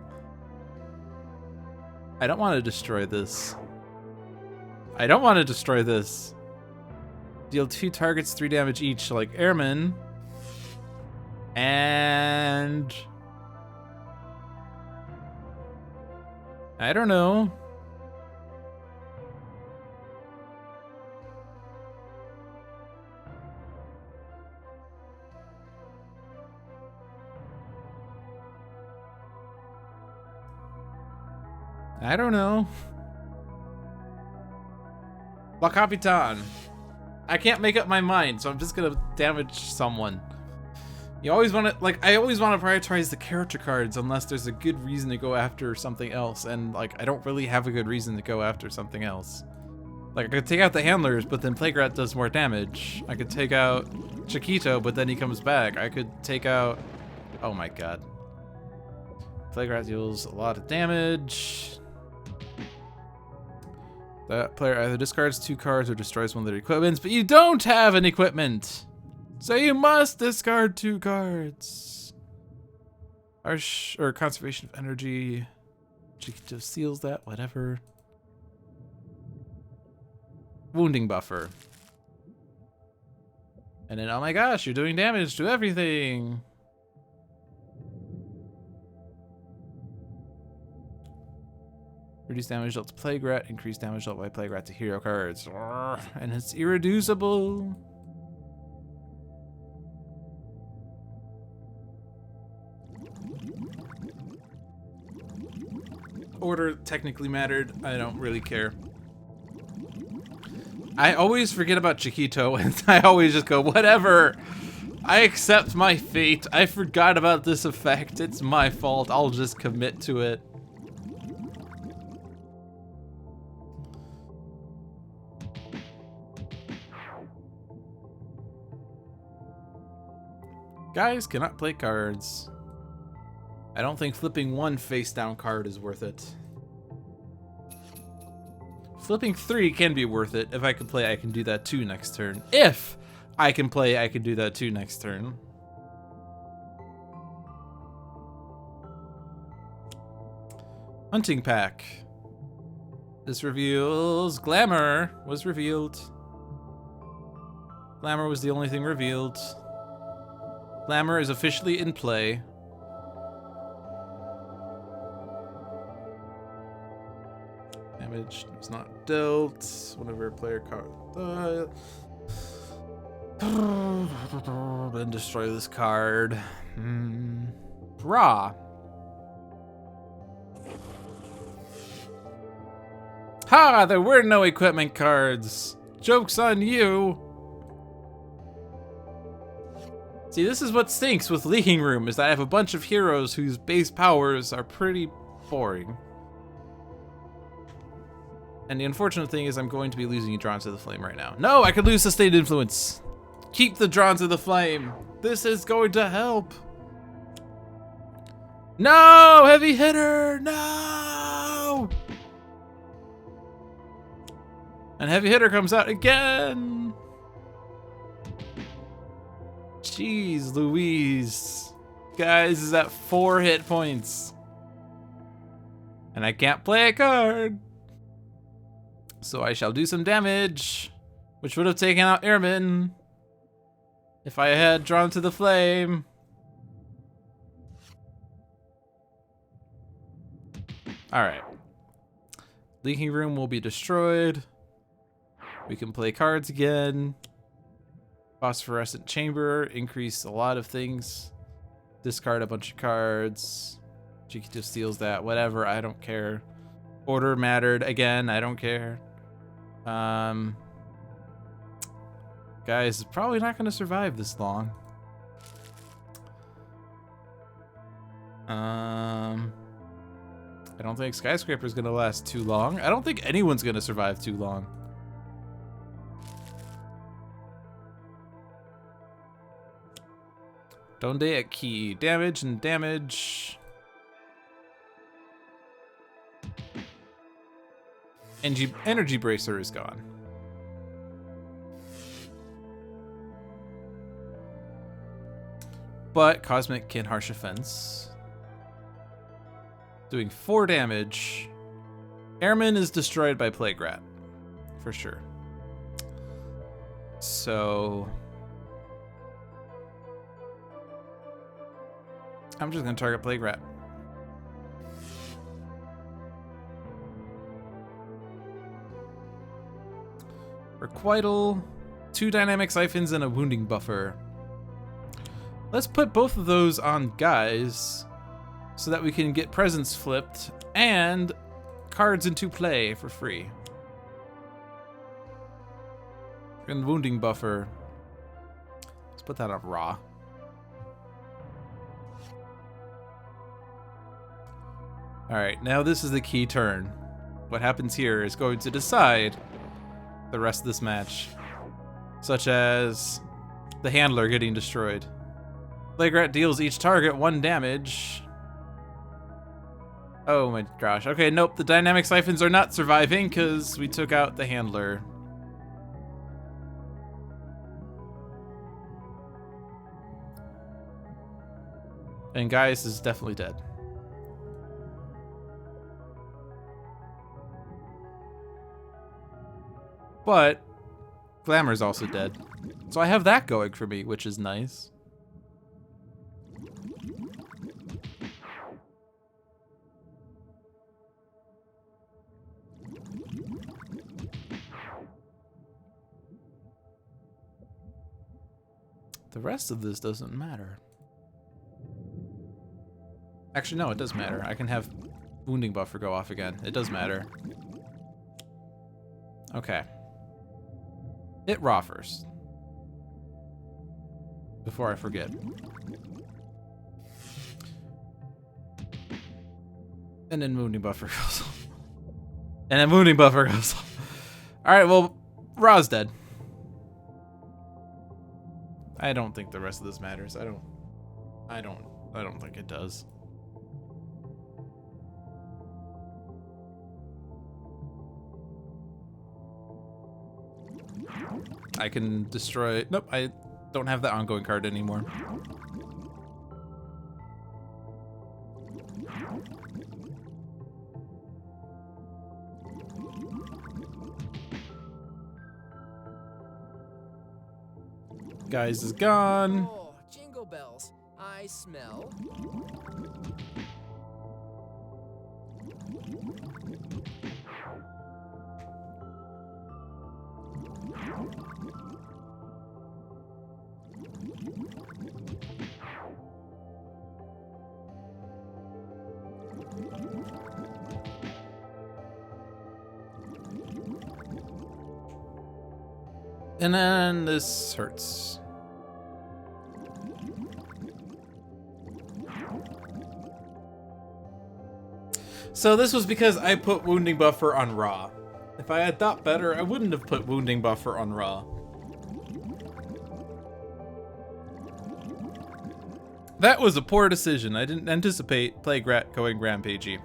Speaker 1: I don't want to destroy this. I don't want to destroy this. Deal 2 targets, 3 damage each, like Ermine. And... I don't know. I don't know. La Capitan. I can't make up my mind, so I'm just gonna damage someone. You always want to, like, I always want to prioritize the character cards unless there's a good reason to go after something else, and like, I don't really have a good reason to go after something else. Like, I could take out the handlers, but then Plague-Rat does more damage. I could take out Chiquito, but then he comes back. I could take out... Oh my god. Plague-Rat deals a lot of damage. That player either discards 2 cards or destroys one of their equipments, but you don't have an equipment! So you must discard 2 cards. Harsh, or Conservation of Energy. Chiquito seals that, whatever. Wounding Buffer. And then, oh my gosh, you're doing damage to everything! Reduce damage dealt to Plague-Rat, increase damage dealt by Plague-Rat to hero cards. And it's irreducible. Order technically mattered. I don't really care. I always forget about Chiquito, and I always just go, whatever. I accept my fate. I forgot about this effect. It's my fault. I'll just commit to it. Guys cannot play cards. I don't think flipping 1 face down card is worth it. Flipping 3 can be worth it. If I can play, I can do that too next turn. If I can play, I can do that too next turn. Hunting Pack. This reveals Glamour was revealed. Glamour was the only thing revealed. Glamour is officially in play. Damage was not dealt. Whenever a player card then destroy this card. Raw. Ha! There were no equipment cards. Joke's on you. See, this is what stinks with Leaking Room, is that I have a bunch of heroes whose base powers are pretty boring. And the unfortunate thing is I'm going to be losing Drawn to the Flame right now. No, I could lose Sustained Influence. Keep the Drawn to the Flame. This is going to help. No, Heavy Hitter, no! And Heavy Hitter comes out again. Jeez Louise. Guys is at 4 hit points. And I can't play a card. So I shall do some damage, which would have taken out Ermine if I had drawn to the flame. Alright. Leaking room will be destroyed. We can play cards again. Phosphorescent chamber, increase a lot of things. Discard a bunch of cards. Chiquito steals that, whatever, I don't care. Order mattered, again, I don't care. Guys, is probably not gonna survive this long. I don't think Skyscraper's gonna last too long. I don't think anyone's gonna survive too long. Donde at key. Damage and damage. Energy Bracer is gone. But Cosmic can Harsh Offense. Doing 4 damage. Ermine is destroyed by Plague Rat. For sure. So I'm just gonna target Plague Rat. Requital, 2 dynamic siphons and a wounding buffer. Let's put both of those on Guise so that we can get presents flipped and cards into play for free. And wounding buffer. Let's put that on raw. Alright, now this is the key turn. What happens here is going to decide the rest of this match. Such as the handler getting destroyed. Plague Rat deals each target 1 damage. Oh my gosh. Okay, nope, the dynamic siphons are not surviving because we took out the handler. And Guise is definitely dead. But Glamour's also dead. So I have that going for me, which is nice. The rest of this doesn't matter. Actually, no, it does matter. I can have wounding buffer go off again. It does matter. Okay. Hit raw first. Before I forget. And then wounding buffer goes off. And then wounding buffer goes off. Alright, well, Raw's dead. I don't think the rest of this matters. I don't think it does. I can destroy... Nope, I don't have that ongoing card anymore. Guise is gone.
Speaker 2: Oh, jingle bells. I smell.
Speaker 1: And then this hurts. So this was because I put wounding buffer on raw. If I had thought better, I wouldn't have put wounding buffer on raw. That was a poor decision. I didn't anticipate Plague Rat going rampagey.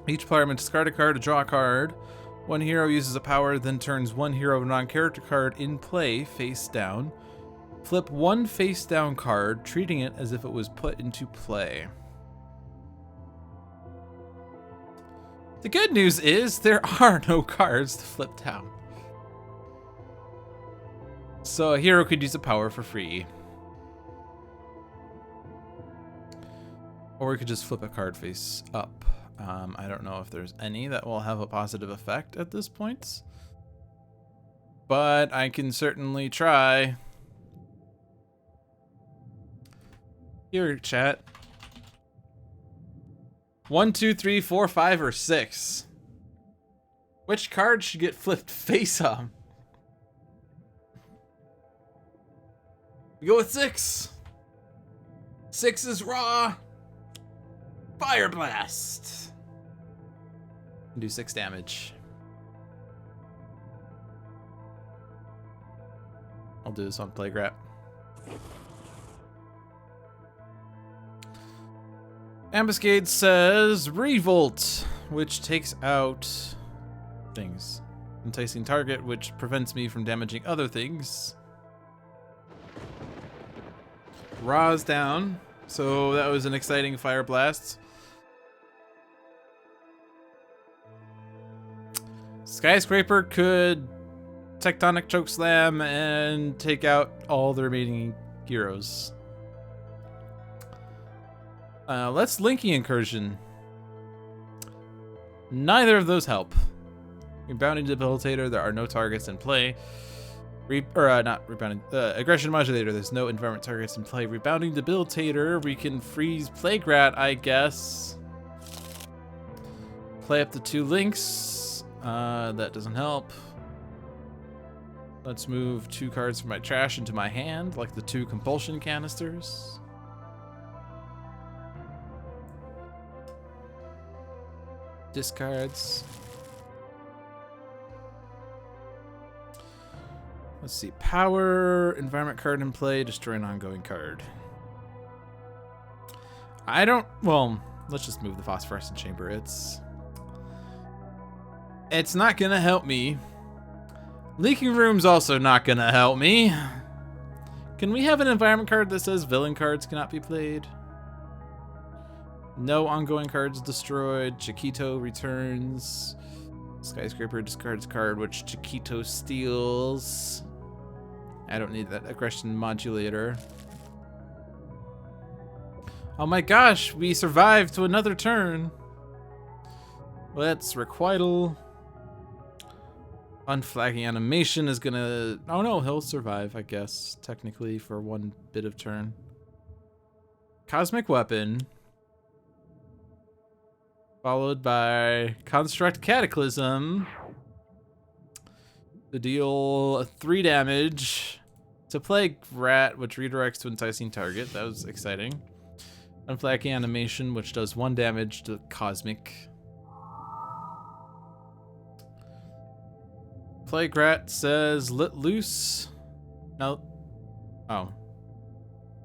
Speaker 1: Each player may discard a card to draw a card. One hero uses a power, then turns one hero non-character card in play face down. Flip one face down card, treating it as if it was put into play. The good news is there are no cards to flip down. So a hero could use a power for free. Or we could just flip a card face up. I don't know if there's any that will have a positive effect at this point. But I can certainly try. Here, chat. 1, 2, 3, 4, 5, or 6. Which card should get flipped face up? We go with 6. 6 is raw. Fire Blast. Do 6 damage. I'll do this on Plague-Rat. Ambuscade says Revolt, which takes out things. Enticing target, which prevents me from damaging other things. Ra's down, so that was an exciting Fire Blast. Skyscraper could Tectonic Chokeslam and take out all the remaining heroes. Let's Linky Incursion. Neither of those help. Rebounding Debilitator, there are no targets in play. Not Rebounding. Aggression Modulator, there's no environment targets in play. Rebounding Debilitator, we can freeze Plague-Rat, I guess. Play up the 2 links. That doesn't help. Let's move 2 cards from my trash into my hand, like the 2 Compulsion Canisters. Discards. Let's see. Power, environment card in play, destroy an ongoing card. Well, let's just move the Phosphorescent Chamber. It's not gonna help me. Leaking Room's also not gonna help me. Can we have an environment card that says villain cards cannot be played? No ongoing cards destroyed. Chiquito returns. Skyscraper discards card, which Chiquito steals. I don't need that aggression modulator. Oh my gosh, we survived to another turn. Let's Requital. Unflagging Animation is gonna... Oh no, he'll survive, I guess, technically, for 1 bit of turn. Cosmic Weapon. Followed by Construct Cataclysm to deal 3 damage to Plague-Rat, which redirects to enticing target. That was exciting. Unflagging Animation, which does 1 damage to Cosmic. Plague-Rat says Let Loose. No. Oh.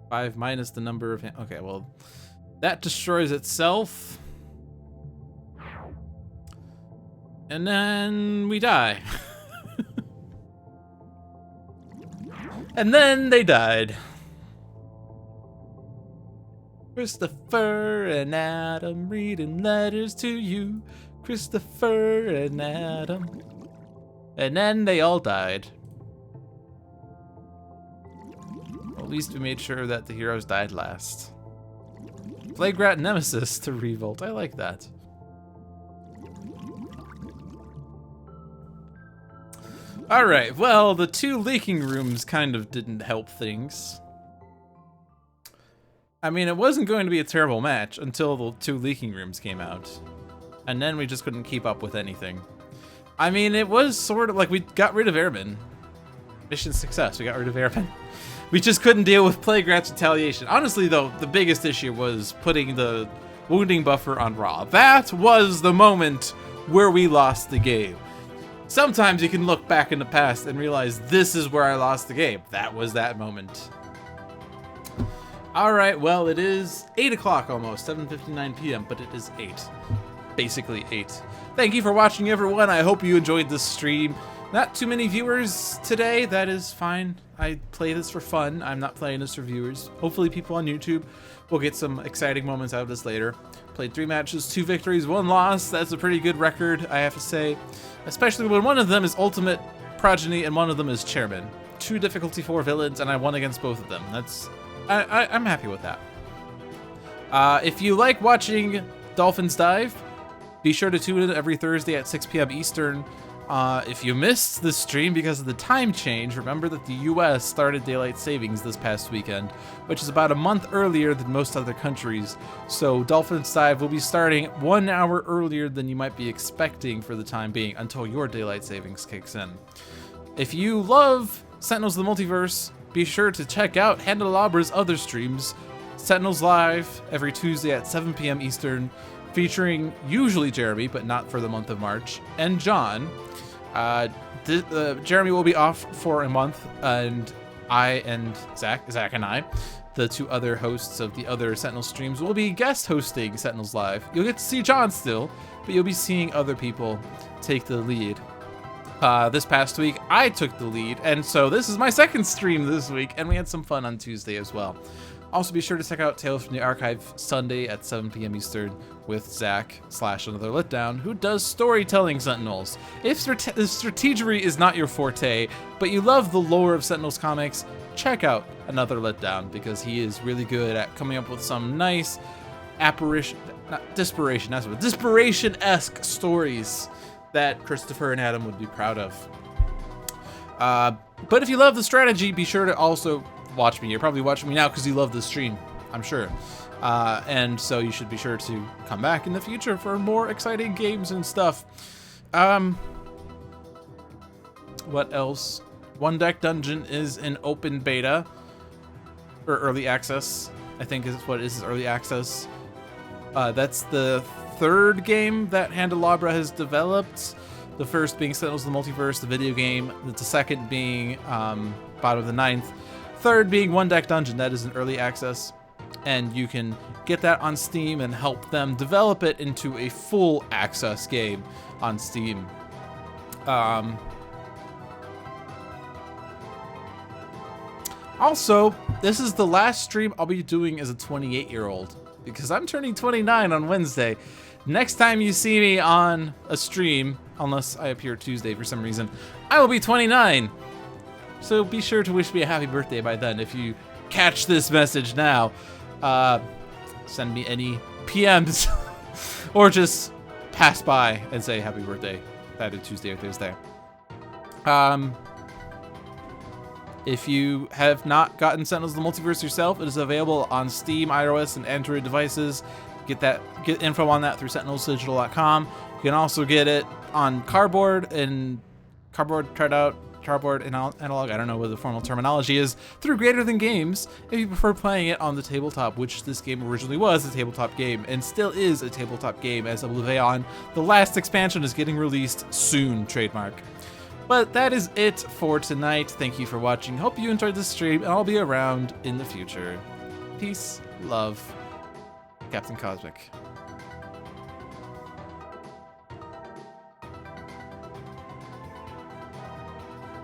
Speaker 1: 5 minus the number of... Okay, well, that destroys itself. And then we die. And then they died. Christopher and Adam reading letters to you. Christopher and Adam. And then they all died. At least we made sure that the heroes died last. Plague-Rat Nemesis to Revolt. I like that. Alright, well, the 2 leaking rooms kind of didn't help things. I mean, it wasn't going to be a terrible match until the 2 leaking rooms came out. And then we just couldn't keep up with anything. I mean, it was sort of like we got rid of Ermine. Mission success, we got rid of Ermine. We just couldn't deal with Plague-Rat's retaliation. Honestly, though, the biggest issue was putting the wounding buffer on Ra. That was the moment where we lost the game. Sometimes you can look back in the past and realize this is where I lost the game. That was that moment. Alright, well, it is 8 o'clock almost, 7:59 p.m., but it is 8. Basically 8. Thank you for watching, everyone. I hope you enjoyed this stream. Not too many viewers today. That is fine. I play this for fun. I'm not playing this for viewers. Hopefully people on YouTube will get some exciting moments out of this later. Played 3 matches, 2 victories, 1 loss. That's a pretty good record, I have to say. Especially when one of them is Ultimate Progeny and one of them is Chairman. 2 difficulty 4 villains, and I won against both of them. I'm happy with that. If you like watching Dolphins dive, be sure to tune in every Thursday at 6 p.m. Eastern. If you missed this stream because of the time change, remember that the US started daylight savings this past weekend, which is about a month earlier than most other countries. So Dolphins Dive will be starting 1 hour earlier than you might be expecting for the time being until your daylight savings kicks in. If you love Sentinels of the Multiverse, be sure to check out Handelabra's other streams. Sentinels Live every Tuesday at 7 p.m. Eastern, featuring usually Jeremy, but not for the month of March, and John. Jeremy will be off for a month, and I and Zach and I, the 2 other hosts of the other Sentinel streams, will be guest hosting Sentinels Live. You'll get to see John still, but you'll be seeing other people take the lead. This past week, I took the lead, and so this is my 2nd stream this week, and we had some fun on Tuesday as well. Also, be sure to check out Tales from the Archive Sunday at 7 p.m. Eastern with Zach / Another Letdown, who does storytelling Sentinels. If strategery is not your forte, but you love the lore of Sentinels comics, check out Another Letdown, because he is really good at coming up with some nice Desperation-esque stories that Christopher and Adam would be proud of. But if you love the strategy, be sure to also watch me. You're probably watching me now because you love the stream, I'm sure. And so you should be sure to come back in the future for more exciting games and stuff. What else? One Deck Dungeon is in open beta, or early access, I think is what it is, early access. That's the 3rd game that Handelabra has developed. The first being Sentinels of the Multiverse, the video game. The 2nd being Bottom of the Ninth. 3rd being One Deck Dungeon. That is in early access, and you can get that on Steam and help them develop it into a full access game on Steam. Also, this is the last stream I'll be doing as a 28-year-old, because I'm turning 29 on Wednesday. Next time you see me on a stream, unless I appear Tuesday for some reason, I will be 29. So be sure to wish me a happy birthday by then. If you catch this message now, send me any PMs or just pass by and say happy birthday either Tuesday or Thursday. If you have not gotten Sentinels of the Multiverse yourself, it is available on Steam, iOS, and Android devices. Get info on that through sentinelsdigital.com. You can also get it on cardboard and analog, I don't know what the formal terminology is, through Greater Than Games, if you prefer playing it on the tabletop, which this game originally was a tabletop game, and still is a tabletop game, as Oblivion, the last expansion, is getting released soon, trademark. But that is it for tonight. Thank you for watching. Hope you enjoyed this stream, and I'll be around in the future. Peace, love, Captain Cosmic.